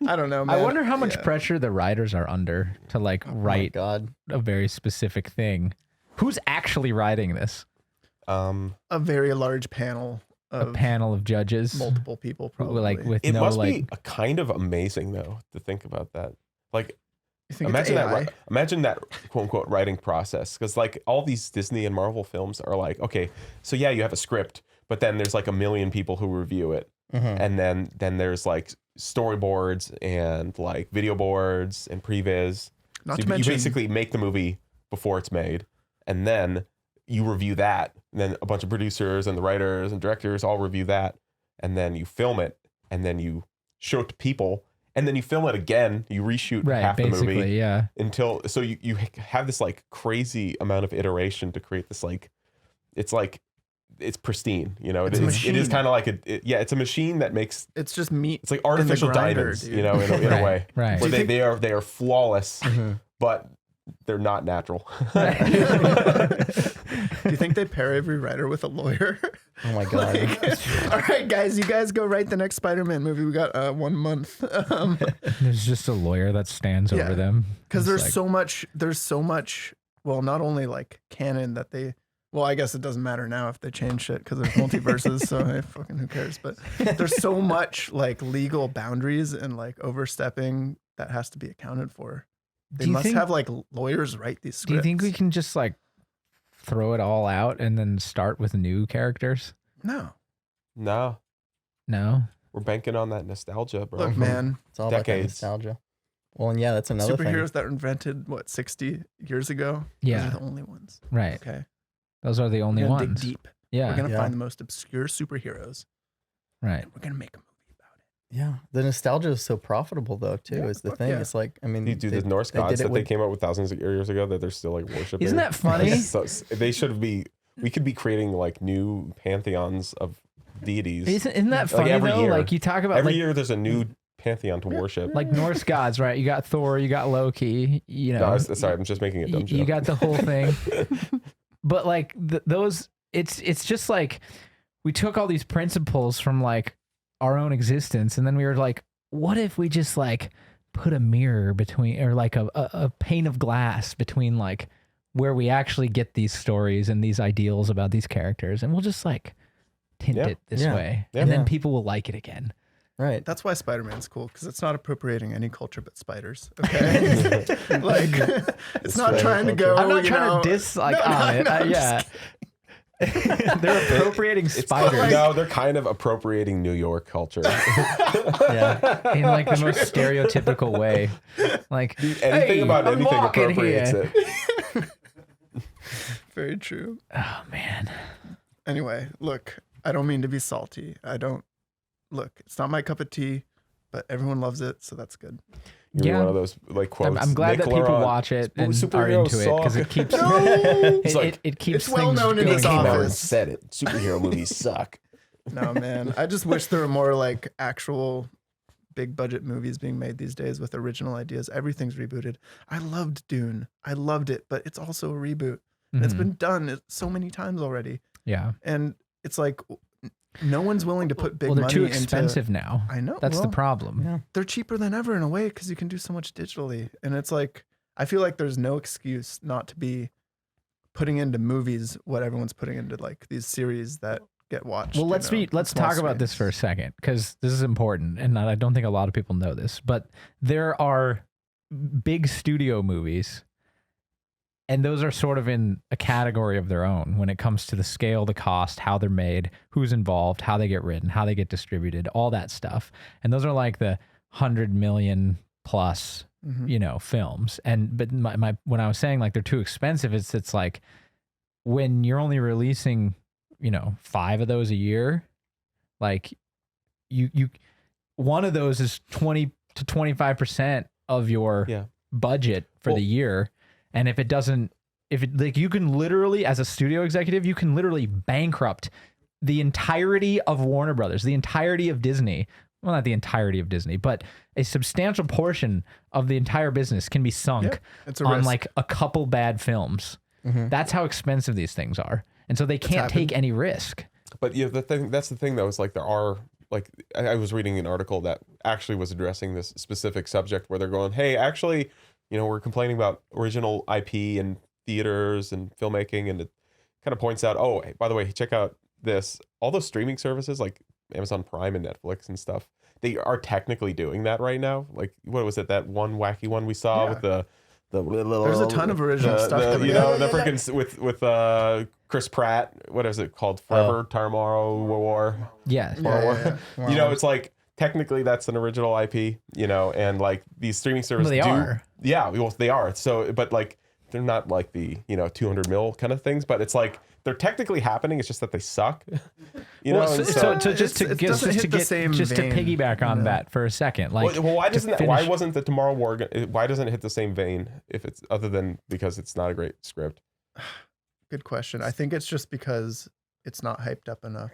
Speaker 3: I don't know, man.
Speaker 2: I wonder how much
Speaker 3: Yeah.
Speaker 2: pressure the writers are under to like
Speaker 1: Oh my
Speaker 2: write
Speaker 1: God.
Speaker 2: a very specific thing. Who's actually writing this?
Speaker 3: A very large panel
Speaker 2: A
Speaker 3: of
Speaker 2: panel of judges,
Speaker 3: multiple people, probably.
Speaker 2: like with
Speaker 4: It
Speaker 2: no
Speaker 4: must
Speaker 2: like.
Speaker 4: be a kind of amazing though to think about that. Like,
Speaker 3: You think
Speaker 4: imagine
Speaker 3: it's AI?
Speaker 4: imagine that quote unquote writing process, because like all these Disney and Marvel films are like, okay, so yeah, you have a script, but then there's like a million people who review it, and then there's like storyboards and like video boards and previs.
Speaker 3: Not
Speaker 4: So
Speaker 3: to
Speaker 4: you
Speaker 3: mention,
Speaker 4: basically make the movie before it's made, and then you review that, and then a bunch of producers and the writers and directors all review that, and then you film it, and then you show it to people, and then you film it again, you reshoot
Speaker 2: Right,
Speaker 4: half the
Speaker 2: basically,
Speaker 4: movie
Speaker 2: yeah.
Speaker 4: until, so you have this like crazy amount of iteration to create this like it's pristine,
Speaker 3: It's a
Speaker 4: it is
Speaker 3: machine.
Speaker 4: kind of like it's a machine that makes,
Speaker 3: it's just meat.
Speaker 4: it's like artificial
Speaker 3: grinder,
Speaker 4: diamonds,
Speaker 3: dude.
Speaker 4: in a
Speaker 2: Right,
Speaker 4: way,
Speaker 2: right.
Speaker 4: where
Speaker 3: Do you
Speaker 4: they are flawless, but they're not natural.
Speaker 3: Do you think they pair every writer with a lawyer?
Speaker 1: Oh my god.
Speaker 3: All right, guys, you guys go write the next Spider-Man movie. We got 1 month.
Speaker 2: There's just a lawyer that stands over them.
Speaker 3: Because
Speaker 2: It's
Speaker 3: there's so much. Well, not only like canon that they. Well, I guess it doesn't matter now if they change shit because there's multiverses. So hey, fucking who cares? But there's so much like legal boundaries and like overstepping that has to be accounted for. They must have like lawyers write these scripts.
Speaker 2: Do you think we can just like throw it all out and then start with new characters?
Speaker 3: No.
Speaker 4: No, we're banking on that nostalgia, bro.
Speaker 3: Look, man,
Speaker 1: It's all about that
Speaker 4: Decades.
Speaker 1: nostalgia. Well, and yeah, that's another
Speaker 3: superheroes
Speaker 1: thing.
Speaker 3: that were invented, what, 60 years ago?
Speaker 2: Yeah.
Speaker 3: Those are the only ones.
Speaker 2: Right.
Speaker 3: Okay.
Speaker 2: Those are the only
Speaker 3: We're gonna
Speaker 2: ones.
Speaker 3: dig deep.
Speaker 2: Yeah.
Speaker 3: We're going to
Speaker 1: Yeah.
Speaker 3: find the most obscure superheroes.
Speaker 2: Right.
Speaker 3: We're going to make a movie about it.
Speaker 1: Yeah, the nostalgia is so profitable though too.
Speaker 3: Yeah,
Speaker 1: is the
Speaker 3: fuck
Speaker 1: thing.
Speaker 3: yeah.
Speaker 1: It's like, I mean,
Speaker 4: Dude, the Norse
Speaker 1: they
Speaker 4: gods
Speaker 1: did it
Speaker 4: that they
Speaker 1: with-
Speaker 4: came up with thousands of years ago that they're still like worshiping.
Speaker 2: Isn't that funny?
Speaker 4: They should be. We could be creating like new pantheons of deities.
Speaker 2: Isn't that
Speaker 4: Like,
Speaker 2: funny
Speaker 4: every
Speaker 2: though?
Speaker 4: year.
Speaker 2: Like you talk about
Speaker 4: Every
Speaker 2: like,
Speaker 4: year there's a new pantheon to worship.
Speaker 2: like Norse gods, right? You got Thor, you got Loki, you know.
Speaker 4: No, sorry, I'm just making a dumb joke.
Speaker 2: You got the whole thing. But like those, it's just like we took all these principles from like our own existence, and then we were like, what if we just like put a mirror between, or like a pane of glass between like where we actually get these stories and these ideals about these characters, and we'll just like tint
Speaker 4: Yeah.
Speaker 2: it this
Speaker 1: Yeah.
Speaker 2: way,
Speaker 4: Yeah.
Speaker 2: and then
Speaker 1: Yeah.
Speaker 2: people will like it again.
Speaker 1: right.
Speaker 3: That's why Spider-Man's cool, because it's not appropriating any culture but spiders. Okay, like it's not
Speaker 4: Spider
Speaker 3: trying to
Speaker 4: culture.
Speaker 3: go.
Speaker 2: I'm not
Speaker 3: you
Speaker 2: trying
Speaker 3: know-
Speaker 2: to diss like
Speaker 3: No,
Speaker 2: on it.
Speaker 3: I'm
Speaker 2: Yeah.
Speaker 3: just
Speaker 2: They're appropriating spiders
Speaker 4: No, they're kind of appropriating New York culture.
Speaker 1: Yeah.
Speaker 2: in like the most stereotypical way. Like
Speaker 4: Anything
Speaker 2: "Hey,
Speaker 4: about
Speaker 2: I'm
Speaker 4: anything
Speaker 2: walking
Speaker 4: appropriates
Speaker 2: here."
Speaker 4: it.
Speaker 3: Very true.
Speaker 2: Oh man.
Speaker 3: Anyway, look, I don't mean to be salty. Look, it's not my cup of tea, but everyone loves it, so that's good.
Speaker 4: You're
Speaker 2: Yeah.
Speaker 4: one of those like quotes.
Speaker 2: I'm glad that
Speaker 4: Nick
Speaker 2: people
Speaker 4: Laurent,
Speaker 2: watch it and are
Speaker 4: superheroes
Speaker 2: into it because
Speaker 4: suck.
Speaker 2: it keeps
Speaker 4: It's like-
Speaker 2: it keeps
Speaker 3: it's well
Speaker 2: things
Speaker 3: known in
Speaker 2: going.
Speaker 3: this
Speaker 4: Came out and
Speaker 3: office.
Speaker 4: said it. Superhero movies suck.
Speaker 3: No, man. I just wish there were more like actual big budget movies being made these days with original ideas. Everything's rebooted. I loved Dune. I loved it, but it's also a reboot. And It's
Speaker 2: Mhm.
Speaker 3: been done so many times already.
Speaker 2: Yeah.
Speaker 3: And it's like no one's willing to put big
Speaker 2: Well, they're
Speaker 3: money
Speaker 2: too
Speaker 3: into
Speaker 2: expensive now.
Speaker 3: I know.
Speaker 2: That's the
Speaker 3: well,
Speaker 2: problem.
Speaker 1: Yeah.
Speaker 3: they're cheaper than ever in a way because you can do so much digitally. And it's like I feel like there's no excuse not to be putting into movies what everyone's putting into like these series that get watched.
Speaker 2: Well,
Speaker 3: you
Speaker 2: let's
Speaker 3: know,
Speaker 2: let's
Speaker 3: small
Speaker 2: talk about this for a
Speaker 3: screens.
Speaker 2: second because this is important, and I don't think a lot of people know this. But there are big studio movies, and those are sort of in a category of their own when it comes to the scale, the cost, how they're made, who's involved, how they get written, how they get distributed, all that stuff. And those are like the 100 million plus,
Speaker 3: Mhm.
Speaker 2: you know, films. And but my when I was saying like they're too expensive, it's like when you're only releasing, you know, 5 of those a year, like you one of those is 20 to 25% of your
Speaker 4: Yeah.
Speaker 2: budget for
Speaker 4: Well-
Speaker 2: the year. And if it like you can literally, as a studio executive, you can literally bankrupt the entirety of Warner Brothers, the entirety of Disney. Well, not the entirety of Disney, but a substantial portion of the entire business can be sunk
Speaker 3: Yeah, it's a
Speaker 2: on
Speaker 3: risk.
Speaker 2: like a couple bad films.
Speaker 1: Mhm.
Speaker 2: That's how expensive these things are. And so they can't take
Speaker 3: happened.
Speaker 2: any risk.
Speaker 4: But yeah, that's the thing though, is like there are like I was reading an article that actually was addressing this specific subject where they're going, hey, actually, you know, we're complaining about original IP and theaters and filmmaking, and it kind of points out, oh, hey, by the way, check out this. All those streaming services like Amazon Prime and Netflix and stuff, they are technically doing that right now. Like, what was it? That one wacky one we saw
Speaker 3: Yeah.
Speaker 4: with the
Speaker 3: There's a ton of original stuff coming
Speaker 4: you know,
Speaker 3: out.
Speaker 4: the freaking with Chris Pratt. What is it called? Forever Tomorrow War.
Speaker 2: Yeah.
Speaker 3: Yeah.
Speaker 4: You know, it's like technically that's an original IP. You know, and like these streaming services
Speaker 2: they
Speaker 4: do.
Speaker 2: are.
Speaker 4: Yeah, well, they are. So, but like they're not like the 200 mil kind of things. But it's like they're technically happening. It's just that they suck. You know,
Speaker 2: Well,
Speaker 4: and
Speaker 2: so just to
Speaker 3: it
Speaker 2: get
Speaker 3: doesn't
Speaker 2: just to
Speaker 3: hit the
Speaker 2: get
Speaker 3: same
Speaker 2: just to
Speaker 3: vein,
Speaker 2: piggyback on
Speaker 3: you know?
Speaker 2: that for a second, like
Speaker 4: well, why
Speaker 2: to
Speaker 4: doesn't that, why
Speaker 2: finish-
Speaker 4: wasn't the Tomorrow War? Why doesn't it hit the same vein if it's other than because it's not a great script?
Speaker 3: Good question. I think it's just because it's not hyped up enough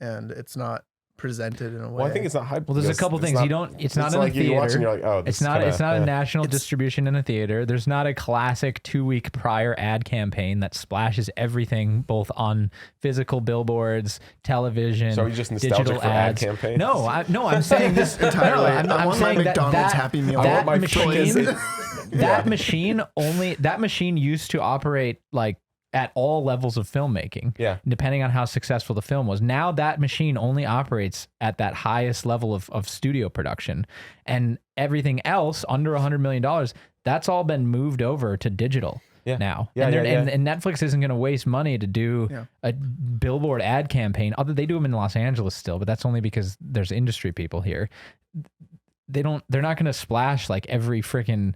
Speaker 3: and it's not presented in a way.
Speaker 4: Well, I think it's not hype.
Speaker 2: Well, there's a
Speaker 4: because
Speaker 2: couple
Speaker 4: it's
Speaker 2: things
Speaker 4: not-
Speaker 2: you don't. It's not in
Speaker 4: like
Speaker 2: a theater.
Speaker 4: you watch and you're like, oh, this
Speaker 2: it's not.
Speaker 4: is
Speaker 2: It's not
Speaker 4: kinda,
Speaker 2: a national distribution in a theater. There's not a classic 2-week prior ad campaign that splashes everything both on physical billboards, television,
Speaker 4: So are you just nostalgic
Speaker 2: digital
Speaker 4: for ad
Speaker 2: ads.
Speaker 4: campaigns?
Speaker 2: No, I'm saying this
Speaker 3: Entirely.
Speaker 2: No,
Speaker 3: I
Speaker 2: I'm
Speaker 3: want my
Speaker 2: saying
Speaker 3: McDonald's
Speaker 2: that
Speaker 3: Happy Meal.
Speaker 2: That
Speaker 3: I want
Speaker 4: my
Speaker 2: machine.
Speaker 4: Yeah.
Speaker 2: That machine used to operate like at all levels of filmmaking.
Speaker 4: Yeah.
Speaker 2: Depending on how successful the film was. Now that machine only operates at that highest level of studio production, and everything else under $100 million, that's all been moved over to digital.
Speaker 4: Yeah.
Speaker 2: Now.
Speaker 4: Yeah,
Speaker 2: and,
Speaker 4: yeah,
Speaker 2: they're-
Speaker 4: yeah.
Speaker 2: and Netflix isn't going to waste money to do
Speaker 3: Yeah.
Speaker 2: a billboard ad campaign. Although they do them in Los Angeles still, but that's only because there's industry people here. They're not going to splash like every freaking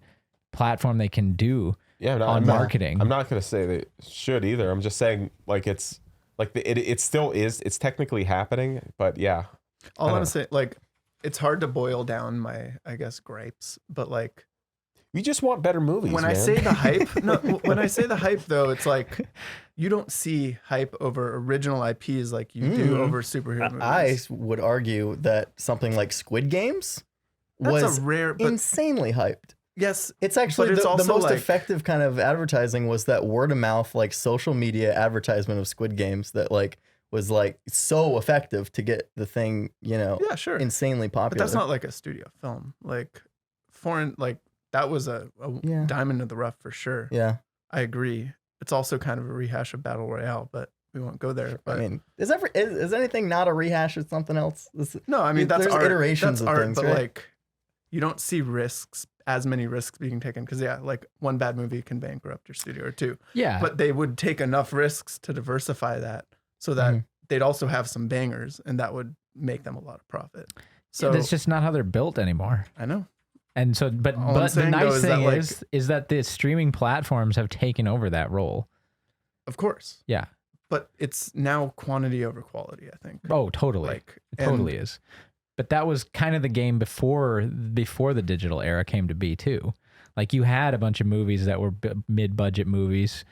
Speaker 2: platform they can do
Speaker 4: Yeah, no,
Speaker 2: on marketing.
Speaker 4: I'm not gonna say they should either. I'm just saying like it's like it still is. It's technically happening, but yeah.
Speaker 3: All
Speaker 4: I
Speaker 3: I'm
Speaker 4: don't
Speaker 3: saying, like, it's hard to boil down my, I guess, gripes, but like,
Speaker 4: We just want better movies.
Speaker 3: when
Speaker 4: man.
Speaker 3: I say the hype, no, when I say the hype though, it's like you don't see hype over original IPs like you do over superhero movies.
Speaker 1: I would argue that something like Squid Games
Speaker 3: That's
Speaker 1: was
Speaker 3: a rare, but
Speaker 1: insanely hyped.
Speaker 3: yes,
Speaker 1: It's actually
Speaker 3: But it's
Speaker 1: the
Speaker 3: also
Speaker 1: most
Speaker 3: like-
Speaker 1: effective kind of advertising was that word of mouth, like social media advertisement of Squid Games that like was like so effective to get the thing,
Speaker 3: yeah, sure.
Speaker 1: insanely
Speaker 3: But
Speaker 1: popular.
Speaker 3: that's not like a studio film. Like foreign, like that was a
Speaker 1: Yeah.
Speaker 3: diamond in the rough for sure.
Speaker 1: Yeah.
Speaker 3: I agree. It's also kind of a rehash of Battle Royale, but we won't go there. But
Speaker 1: I mean, is anything not a rehash of something else?
Speaker 3: no, I mean that's
Speaker 1: there's
Speaker 3: art.
Speaker 1: iterations
Speaker 3: That's
Speaker 1: of
Speaker 3: art,
Speaker 1: things,
Speaker 3: but
Speaker 1: right?
Speaker 3: like you don't see as many risks being taken because yeah, like one bad movie can bankrupt your studio or two.
Speaker 2: yeah.
Speaker 3: But they would take enough risks to diversify that so that
Speaker 1: Mhm.
Speaker 3: they'd also have some bangers, and that would make them a lot of profit. So
Speaker 2: that's just not how they're built anymore.
Speaker 3: I know.
Speaker 2: And so, but
Speaker 3: All I'm
Speaker 2: the
Speaker 3: saying, though,
Speaker 2: nice
Speaker 3: is that,
Speaker 2: thing
Speaker 3: like-
Speaker 2: is that the streaming platforms have taken over that role.
Speaker 3: Of course.
Speaker 2: Yeah.
Speaker 3: But it's now quantity over quality, I think.
Speaker 2: Oh, totally.
Speaker 3: Like
Speaker 2: It totally is. But that was kind of the game before the digital era came to be too. Like you had a bunch of movies that were mid-budget movies,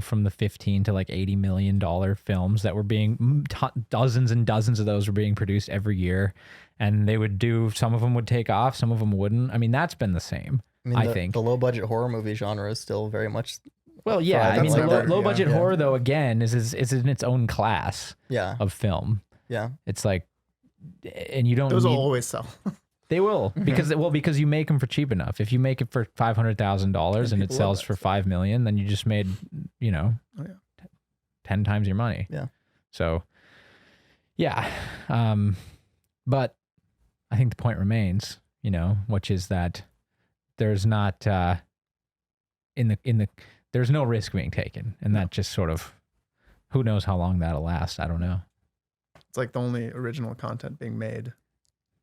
Speaker 2: from the 15 to like $80 million films that were being dozens and dozens of those were being produced every year, and they would some of them would take off, some of them wouldn't. I mean, that's been the same. I think
Speaker 1: the low budget horror movie genre is still very much.
Speaker 2: Well, yeah. I mean,
Speaker 3: That's
Speaker 2: the
Speaker 3: never-
Speaker 2: low budget
Speaker 1: yeah.
Speaker 2: horror though, again, is in its own class
Speaker 1: Yeah.
Speaker 2: of film.
Speaker 1: Yeah.
Speaker 2: It's like, and you don't
Speaker 3: those
Speaker 2: need,
Speaker 3: will always sell.
Speaker 2: they will because you make them for cheap enough. If you make it for $500,000 and it
Speaker 3: people
Speaker 2: sells
Speaker 3: love
Speaker 2: for
Speaker 3: that
Speaker 2: $5 million, then you just made,
Speaker 3: yeah.
Speaker 2: 10 times your money.
Speaker 1: Yeah.
Speaker 2: So, yeah. But I think the point remains, which is that there's not, there's no risk being taken. And that just sort of, who knows how long that'll last. I don't know.
Speaker 3: It's like the only original content being made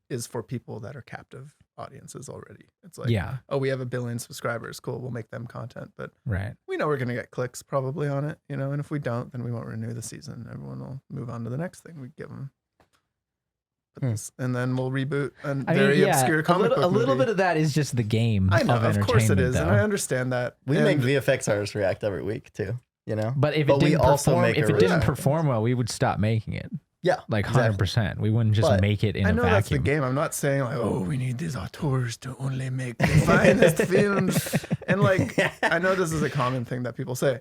Speaker 3: is for people that are captive audiences already. It's like,
Speaker 2: Yeah.
Speaker 3: oh, we have 1 billion subscribers. Cool. We'll make them content. But
Speaker 2: Right.
Speaker 3: we know we're going to get clicks probably on it, and if we don't, then we won't renew the season. Everyone will move on to the next thing we give them. And then we'll reboot a very obscure comic book
Speaker 2: a little
Speaker 3: movie.
Speaker 2: bit of that is just the game
Speaker 3: I know,
Speaker 2: of
Speaker 3: of
Speaker 2: entertainment.
Speaker 3: course it is,
Speaker 2: though.
Speaker 3: and I understand that.
Speaker 1: We
Speaker 3: And
Speaker 1: make VFX artists react every week too.
Speaker 2: But if
Speaker 1: But
Speaker 2: it
Speaker 1: we
Speaker 2: didn't
Speaker 1: also
Speaker 2: perform,
Speaker 1: make
Speaker 2: if
Speaker 1: a
Speaker 2: it didn't
Speaker 1: reaction.
Speaker 2: perform well, we would stop making it.
Speaker 1: Yeah.
Speaker 2: Like
Speaker 1: exactly.
Speaker 2: 100%. We wouldn't just
Speaker 1: But
Speaker 2: make it in
Speaker 3: I
Speaker 2: a
Speaker 3: know that's the
Speaker 2: vacuum.
Speaker 3: game. I'm not saying like, oh, we need these auteurs to only make the finest films. And like, I know this is a common thing that people say.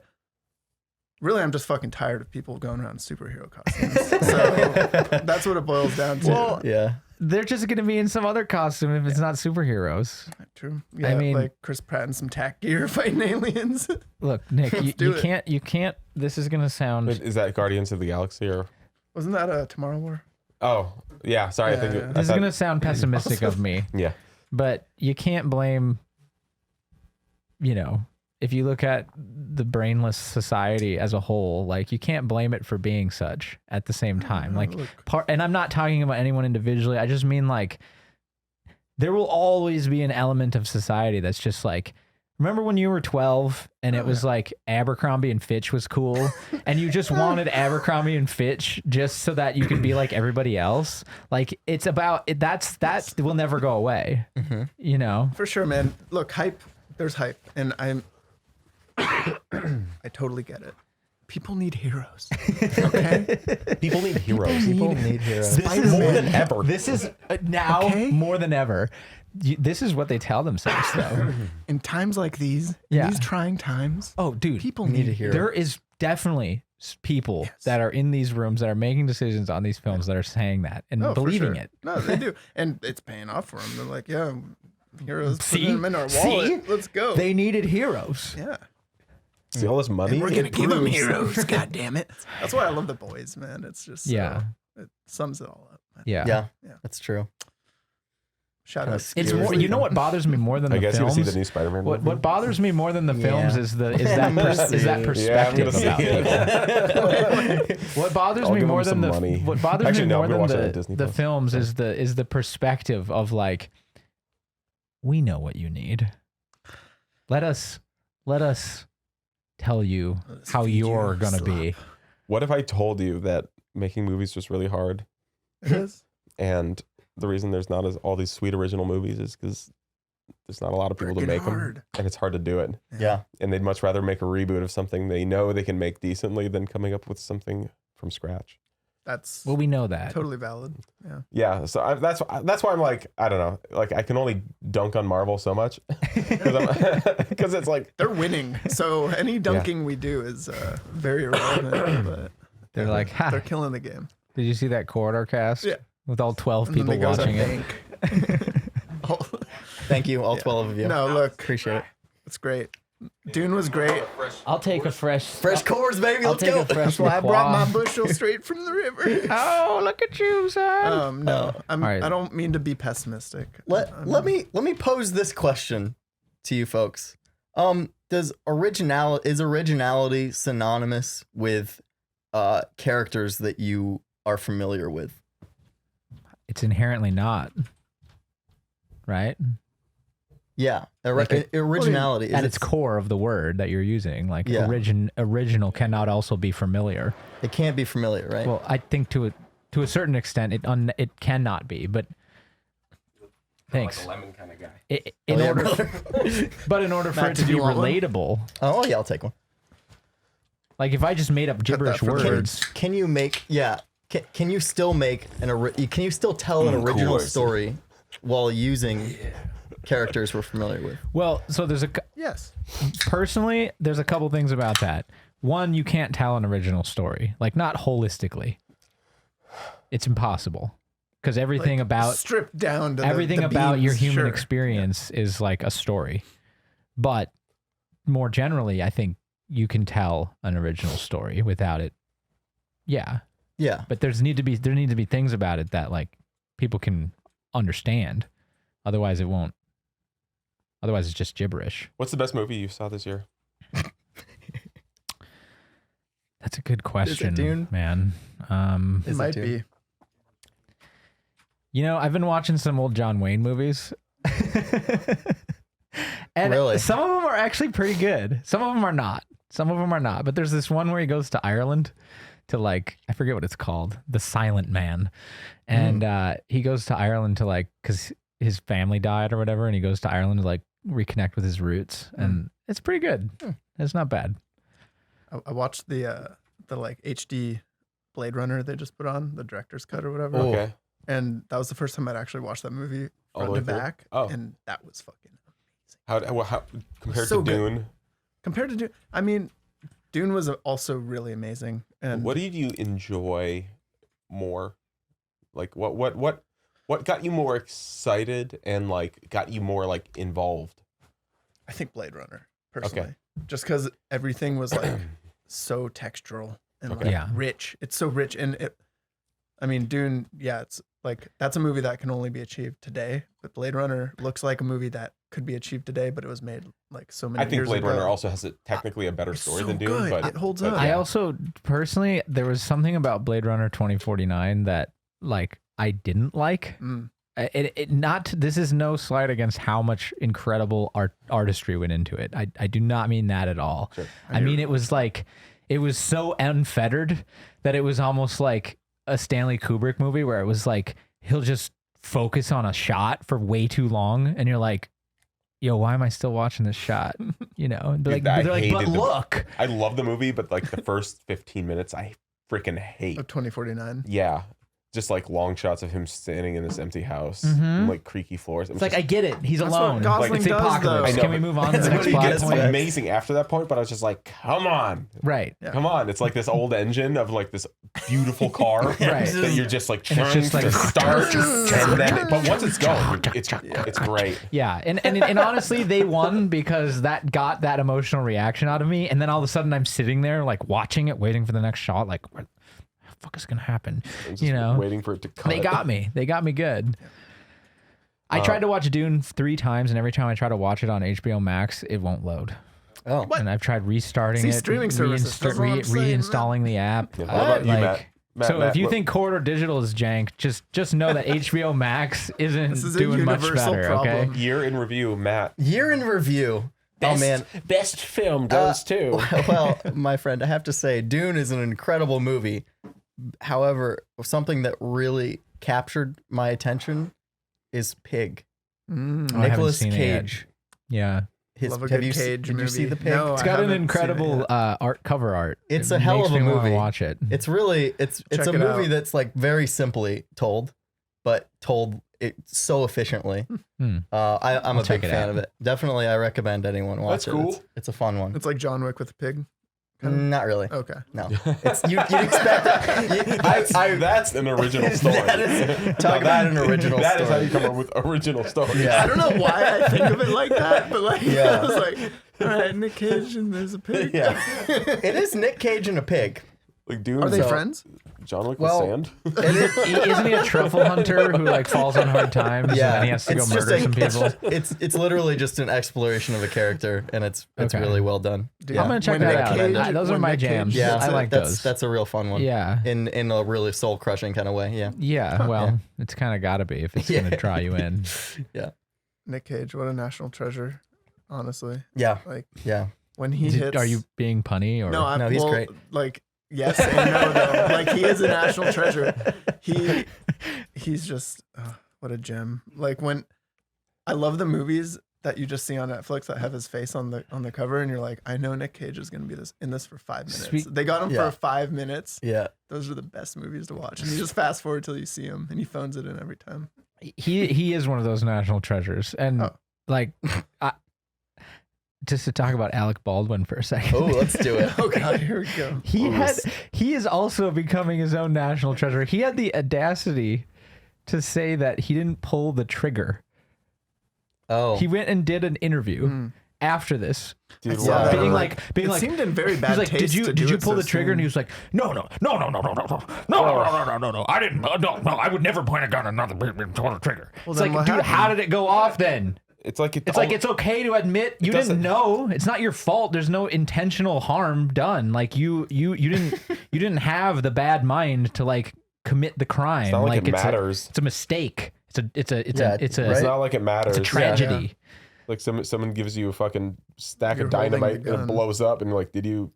Speaker 3: Really, I'm just fucking tired of people going around in superhero costumes. So that's what it boils down to.
Speaker 2: Well,
Speaker 1: Yeah.
Speaker 2: They're just going to be in some other costume if it's not superheroes.
Speaker 3: True. Yeah,
Speaker 2: mean-
Speaker 3: like Chris Pratt in some tack gear fighting aliens.
Speaker 2: Look, Nick,
Speaker 3: Let's
Speaker 2: you
Speaker 3: do it.
Speaker 2: can't, this is going to sound,
Speaker 4: Is that Guardians of the Galaxy or?
Speaker 3: Wasn't that a Tomorrow War?
Speaker 4: Oh yeah, sorry. I
Speaker 3: Yeah,
Speaker 4: think
Speaker 3: yeah.
Speaker 4: I
Speaker 2: this is
Speaker 4: thought-
Speaker 2: going to sound pessimistic of me,
Speaker 4: Yeah.
Speaker 2: but you can't blame, if you look at the brainless society as a whole, like you can't blame it for being such at the same time. Like and I'm not talking about anyone individually. I just mean like there will always be an element of society that's just like, remember when you were 12 and it was like Abercrombie and Fitch was cool and you just wanted Abercrombie and Fitch just so that you could be like everybody else? Like it's about that will never go away.
Speaker 3: For sure, man. Look, hype. There's hype, and I totally get it. people need heroes. Okay?
Speaker 4: People need heroes.
Speaker 1: People need heroes.
Speaker 2: This is
Speaker 4: More than ever.
Speaker 2: This is now
Speaker 3: Okay.
Speaker 2: more than ever. This is what they tell themselves, though.
Speaker 3: In times like these,
Speaker 2: Yeah.
Speaker 3: in these trying times,
Speaker 2: Oh, dude,
Speaker 3: people
Speaker 1: need
Speaker 3: need
Speaker 1: a hero.
Speaker 2: there is definitely people
Speaker 3: Yes.
Speaker 2: that are in these rooms that are making decisions on these films that are saying that and
Speaker 3: Oh, for
Speaker 2: believing
Speaker 3: sure.
Speaker 2: it.
Speaker 3: No, they do. And it's paying off for them. They're like, yeah, heroes,
Speaker 2: See?
Speaker 3: put them in our
Speaker 2: See?
Speaker 3: wallet. Let's go.
Speaker 2: They needed heroes.
Speaker 3: yeah.
Speaker 4: See all this money?
Speaker 3: And we're going to
Speaker 4: It
Speaker 3: give them
Speaker 4: proves-
Speaker 3: heroes. God damn it. That's why I love The Boys, man. It's just,
Speaker 2: Yeah.
Speaker 3: it sums it all up.
Speaker 2: Yeah.
Speaker 1: Yeah,
Speaker 3: Yeah.
Speaker 1: that's true.
Speaker 3: Shout
Speaker 1: Kinda
Speaker 3: out.
Speaker 1: skews
Speaker 2: It's
Speaker 1: Heroes
Speaker 2: more,
Speaker 1: leave
Speaker 2: you know what bothers me more than
Speaker 4: I
Speaker 2: the
Speaker 4: guess you
Speaker 2: films?
Speaker 4: see the new Spider-Man movie.
Speaker 2: What bothers me more than the films
Speaker 1: Yeah.
Speaker 2: is that perspective
Speaker 4: see
Speaker 2: about
Speaker 4: it.
Speaker 2: people. What bothers
Speaker 4: I'll
Speaker 2: me
Speaker 4: give
Speaker 2: more
Speaker 4: them
Speaker 2: than
Speaker 4: some money.
Speaker 2: what bothers
Speaker 4: Actually,
Speaker 2: me
Speaker 4: no,
Speaker 2: more
Speaker 4: I'm gonna
Speaker 2: than
Speaker 4: watch that on Disney
Speaker 2: the
Speaker 4: Plus.
Speaker 2: films is the perspective of like, we know what you need. Let us tell you
Speaker 3: Let's
Speaker 2: how
Speaker 3: feed you
Speaker 2: you're gonna be.
Speaker 3: slop.
Speaker 4: What if I told you that making movies was really hard,
Speaker 3: It is.
Speaker 4: and the reason there's not all these sweet original movies is because there's not a lot of people to
Speaker 3: Freaking
Speaker 4: make
Speaker 3: hard.
Speaker 4: them, and it's hard to do it.
Speaker 1: Yeah,
Speaker 4: And they'd much rather make a reboot of something they know they can make decently than coming up with something from scratch.
Speaker 3: That's
Speaker 2: Well, we know that.
Speaker 3: totally valid. Yeah.
Speaker 4: Yeah, so that's why I'm like, I don't know, like I can only dunk on Marvel so much because it's like
Speaker 3: They're winning. So any dunking we do is very irrelevant. But
Speaker 2: They're like, ha,
Speaker 3: they're killing the game.
Speaker 2: did you see that corridor cast?
Speaker 3: Yeah.
Speaker 2: With all 12
Speaker 3: And then
Speaker 2: people
Speaker 3: they go to
Speaker 2: watching it.
Speaker 3: bank. Oh,
Speaker 1: thank you, all 12 of you.
Speaker 3: no, look,
Speaker 1: Appreciate it.
Speaker 3: it's great. Dune was great.
Speaker 2: I'll take a fresh
Speaker 1: Cores, baby.
Speaker 2: I'll
Speaker 1: Let's
Speaker 2: take
Speaker 1: go.
Speaker 2: a fresh
Speaker 3: That's why I brought my
Speaker 2: LaCroix.
Speaker 3: bushel straight from the river.
Speaker 2: Oh, look at you, son.
Speaker 3: No,
Speaker 2: All right.
Speaker 3: I don't mean to be pessimistic.
Speaker 1: Let me pose this question to you folks. Is originality synonymous with characters that you are familiar with?
Speaker 2: It's inherently not. Right?
Speaker 1: Yeah,
Speaker 2: Like
Speaker 1: originality
Speaker 2: At
Speaker 1: is
Speaker 2: its core of the word that you're using, like
Speaker 1: Yeah.
Speaker 2: original cannot also be familiar.
Speaker 1: It can't be familiar, right?
Speaker 2: Well, I think to a certain extent it cannot be, but thanks.
Speaker 4: Like a lemon kind of guy.
Speaker 2: In
Speaker 1: yeah,
Speaker 2: order,
Speaker 1: brother.
Speaker 2: but in order for
Speaker 3: Matt,
Speaker 2: it to
Speaker 3: did
Speaker 2: be
Speaker 3: you want one?
Speaker 2: relatable,
Speaker 1: Oh yeah, I'll take one.
Speaker 2: like if I just made up gibberish
Speaker 3: for Ken.
Speaker 2: words,
Speaker 1: Can you make? Yeah. Can you still make can you still tell an original
Speaker 4: cool.
Speaker 1: story while using characters we're familiar with?
Speaker 2: well, so there's
Speaker 3: Yes.
Speaker 2: personally, there's a couple things about that. One, you can't tell an original story, like not holistically. It's impossible because everything
Speaker 3: Like,
Speaker 2: about
Speaker 3: stripped down to
Speaker 2: everything
Speaker 3: the
Speaker 2: about your
Speaker 3: beams,
Speaker 2: human
Speaker 3: sure.
Speaker 2: experience is like a story. But more generally, I think you can tell an original story without it. Yeah,
Speaker 1: Yeah.
Speaker 2: but there need to be things about it that like people can understand. Otherwise, it won't. Otherwise, it's just gibberish.
Speaker 4: What's the best movie you saw this year?
Speaker 2: That's a good question,
Speaker 1: Dune?
Speaker 2: man.
Speaker 3: It
Speaker 1: Is it
Speaker 3: might
Speaker 1: Dune?
Speaker 3: be.
Speaker 2: You know, I've been watching some old John Wayne movies. And
Speaker 1: Really?
Speaker 2: some of them are actually pretty good. Some of them are not. But there's this one where he goes to Ireland to like, I forget what it's called, The Silent Man. And he goes to Ireland to like, because his family died or whatever. And he goes to Ireland to like reconnect with his roots. And it's pretty good. It's not bad.
Speaker 3: I watched the like HD Blade Runner they just put on, the director's cut or whatever.
Speaker 1: Oh.
Speaker 4: Okay.
Speaker 3: And that was the first time I'd actually watched that movie
Speaker 4: All the
Speaker 3: front
Speaker 4: way
Speaker 3: to
Speaker 4: through?
Speaker 3: back.
Speaker 4: Oh.
Speaker 3: And that was fucking
Speaker 4: How compared
Speaker 3: So
Speaker 4: to
Speaker 3: good.
Speaker 4: Dune?
Speaker 3: compared to Dune. I mean, Dune was also really amazing. And
Speaker 4: What did you enjoy more? Like what got you more excited and like got you more like involved?
Speaker 3: I think Blade Runner, personally. Just because everything was like so textural and
Speaker 4: Okay.
Speaker 3: like
Speaker 2: Yeah.
Speaker 3: rich. It's so rich. And I mean, Dune, yeah, it's like, that's a movie that can only be achieved today. But Blade Runner looks like a movie that could be achieved today, but it was made like so many
Speaker 4: I think
Speaker 3: years
Speaker 4: Blade
Speaker 3: ago.
Speaker 4: Runner also has technically a better
Speaker 3: It's
Speaker 4: story
Speaker 3: so
Speaker 4: than Dune,
Speaker 3: good.
Speaker 4: but
Speaker 3: It holds
Speaker 4: but
Speaker 3: up.
Speaker 2: I
Speaker 4: yeah.
Speaker 2: also personally, there was something about Blade Runner 2049 that like I didn't like.
Speaker 3: Mm.
Speaker 2: This is no slight against how much incredible artistry went into it. I do not mean that at all.
Speaker 4: Sure.
Speaker 2: I mean, it was so unfettered that it was almost like a Stanley Kubrick movie where it was like, he'll just focus on a shot for way too long. And you're like, yo, why am I still watching this shot? You know, and be
Speaker 4: Dude,
Speaker 2: like,
Speaker 4: I
Speaker 2: they're like, but
Speaker 4: hated the-
Speaker 2: look.
Speaker 4: I love the movie, but like the first 15 minutes, I freaking hate.
Speaker 3: Of 2049.
Speaker 4: Yeah. Just like long shots of him standing in this empty house,
Speaker 2: Mhm.
Speaker 4: and, like creaky floors.
Speaker 2: It's like, I get it. He's
Speaker 3: That's what
Speaker 2: alone.
Speaker 3: Gosling
Speaker 2: It's the
Speaker 3: does,
Speaker 2: apocalypse.
Speaker 3: though.
Speaker 4: I
Speaker 2: Can
Speaker 4: know,
Speaker 2: we
Speaker 4: but
Speaker 2: move on to the
Speaker 1: that's
Speaker 2: next
Speaker 1: what he
Speaker 2: plot
Speaker 1: gets
Speaker 2: point?
Speaker 1: back.
Speaker 4: amazing after that point, but I was just like, come on.
Speaker 2: Right.
Speaker 3: Yeah.
Speaker 4: Come on. It's like this old engine of like this beautiful car
Speaker 2: Right.
Speaker 4: that you're just like
Speaker 2: And it's
Speaker 4: trying
Speaker 2: just like-
Speaker 4: to start. And then, but once it's going, it's great.
Speaker 2: Yeah, and honestly, they won because that got that emotional reaction out of me, and then all of a sudden I'm sitting there like watching it, waiting for the next shot, like what the fuck is gonna happen?
Speaker 4: I'm just
Speaker 2: You know,
Speaker 4: waiting for it to cut.
Speaker 2: they got me. They got me good. I tried to watch Dune 3 times, and every time I try to watch it on HBO Max, it won't load.
Speaker 1: Oh,
Speaker 2: And I've tried restarting
Speaker 3: See,
Speaker 2: it,
Speaker 3: streaming services, that's what I'm saying,
Speaker 2: reinstalling the app.
Speaker 4: Yeah, what about you, Matt?
Speaker 2: So if you
Speaker 4: what-
Speaker 2: think Corridor Digital is jank, just know that HBO Max isn't
Speaker 3: This is a
Speaker 2: doing much
Speaker 3: universal
Speaker 2: better.
Speaker 3: problem.
Speaker 2: Okay.
Speaker 4: year in review, Matt.
Speaker 1: year in review. Oh man.
Speaker 4: best film goes to.
Speaker 1: Well, my friend, I have to say, Dune is an incredible movie. However, something that really captured my attention is Pig.
Speaker 3: Mm.
Speaker 2: Oh, I haven't
Speaker 1: Nicolas
Speaker 2: seen it yet.
Speaker 1: Cage.
Speaker 2: Yeah.
Speaker 3: Love a
Speaker 1: have
Speaker 3: good
Speaker 1: you
Speaker 3: Cage
Speaker 1: did you see
Speaker 3: movie.
Speaker 1: the Pig?
Speaker 3: No,
Speaker 2: It's
Speaker 3: I
Speaker 2: got an
Speaker 3: haven't seen it
Speaker 2: incredible
Speaker 3: yet.
Speaker 2: cover art.
Speaker 1: It's
Speaker 2: It
Speaker 1: a hell
Speaker 2: makes
Speaker 1: of a
Speaker 2: me wanna
Speaker 1: movie.
Speaker 2: watch it.
Speaker 1: It's really it's
Speaker 3: Check
Speaker 1: a
Speaker 3: it
Speaker 1: movie
Speaker 3: out.
Speaker 1: that's like very simply told, but told it so efficiently.
Speaker 2: Hmm.
Speaker 1: I'm
Speaker 2: I'll
Speaker 1: a
Speaker 2: check
Speaker 1: big
Speaker 2: it
Speaker 1: fan
Speaker 2: out.
Speaker 1: of it. Definitely, I recommend anyone watch
Speaker 4: That's
Speaker 1: it.
Speaker 4: cool.
Speaker 1: It's a fun one.
Speaker 3: It's like John Wick with a pig.
Speaker 1: Not really.
Speaker 3: Okay.
Speaker 1: No, it's you'd expect it.
Speaker 4: That's an original story.
Speaker 1: That is, talk about an original
Speaker 4: That is how
Speaker 1: story.
Speaker 4: you come up with original stories.
Speaker 1: Yeah.
Speaker 3: I don't know why I think of it like that, but like
Speaker 1: Yeah.
Speaker 3: I was like, all right, Nick Cage and there's a pig.
Speaker 1: Yeah, it is Nick Cage and a pig.
Speaker 4: Like, dude,
Speaker 3: Are they
Speaker 1: So-
Speaker 3: friends?
Speaker 4: John Wick
Speaker 1: Well,
Speaker 4: with sand?
Speaker 2: Isn't he a truffle hunter who like falls on hard times
Speaker 1: Yeah,
Speaker 2: and then he has to go
Speaker 1: it's just
Speaker 2: murder some people?
Speaker 1: It's literally just an exploration of a character, and it's
Speaker 2: Okay.
Speaker 1: really well done.
Speaker 3: Dude,
Speaker 2: I'm gonna check
Speaker 3: when
Speaker 2: that
Speaker 3: Nick
Speaker 2: out.
Speaker 3: Cage-
Speaker 2: Those are
Speaker 3: when
Speaker 2: my
Speaker 3: Nick Cage
Speaker 2: jams.
Speaker 3: does
Speaker 1: Yeah,
Speaker 2: I
Speaker 3: it,
Speaker 2: like those.
Speaker 1: That's a real fun one.
Speaker 2: Yeah.
Speaker 1: in a really soul crushing kind of way. Yeah.
Speaker 2: Yeah. Well, it's kind of got to be if it's
Speaker 1: Yeah.
Speaker 2: going to draw you in.
Speaker 3: Nick Cage, what a national treasure. Honestly,
Speaker 1: Yeah.
Speaker 3: like
Speaker 1: Yeah.
Speaker 3: when he hits.
Speaker 2: Are you being punny or?
Speaker 3: No, I'm,
Speaker 1: No, he's
Speaker 3: well,
Speaker 1: great.
Speaker 3: Like yes and no though. Like he is a national treasure. He's just what a gem. Like when I love the movies that you just see on Netflix that have his face on the cover, and you're like, I know Nick Cage is gonna be in this for 5 minutes.
Speaker 2: Sweet.
Speaker 3: They got him
Speaker 1: Yeah.
Speaker 3: for 5 minutes.
Speaker 1: Yeah.
Speaker 3: Those are the best movies to watch, and you just fast forward till you see him, and he phones it in every time.
Speaker 2: He is one of those national treasures, and
Speaker 3: Oh.
Speaker 2: like, just to talk about Alec Baldwin for a second.
Speaker 1: Oh, let's do it.
Speaker 3: Oh God, here we go.
Speaker 2: He is also becoming his own national treasure. He had the audacity to say that he didn't pull the trigger.
Speaker 1: Oh.
Speaker 2: He went and did an interview after this,
Speaker 4: Dude,
Speaker 3: saw that.
Speaker 2: being
Speaker 3: Like,
Speaker 2: like, being
Speaker 3: it
Speaker 2: like,
Speaker 3: seemed in very
Speaker 2: he's
Speaker 3: bad
Speaker 2: like,
Speaker 3: taste.
Speaker 2: did you pull the trigger? And he was like, no, I didn't, no, I would never point a gun at another person and pull the trigger. It's
Speaker 3: then
Speaker 2: like,
Speaker 3: what
Speaker 2: dude,
Speaker 3: happened?
Speaker 2: how did it go off then?
Speaker 4: It's like
Speaker 2: It's like it's okay to admit you didn't
Speaker 4: doesn't-
Speaker 2: know. It's not your fault. There's no intentional harm done. Like you didn't have the bad mind to like commit the crime.
Speaker 4: It's not like it
Speaker 2: it's
Speaker 4: matters.
Speaker 2: it's a mistake. It's a
Speaker 1: Yeah,
Speaker 4: It's
Speaker 1: right?
Speaker 4: not like it matters.
Speaker 2: it's a tragedy.
Speaker 4: Like someone gives you a fucking stack
Speaker 3: You're
Speaker 4: of
Speaker 3: holding the
Speaker 4: dynamite and it
Speaker 3: gun.
Speaker 4: blows up, and you're like, did you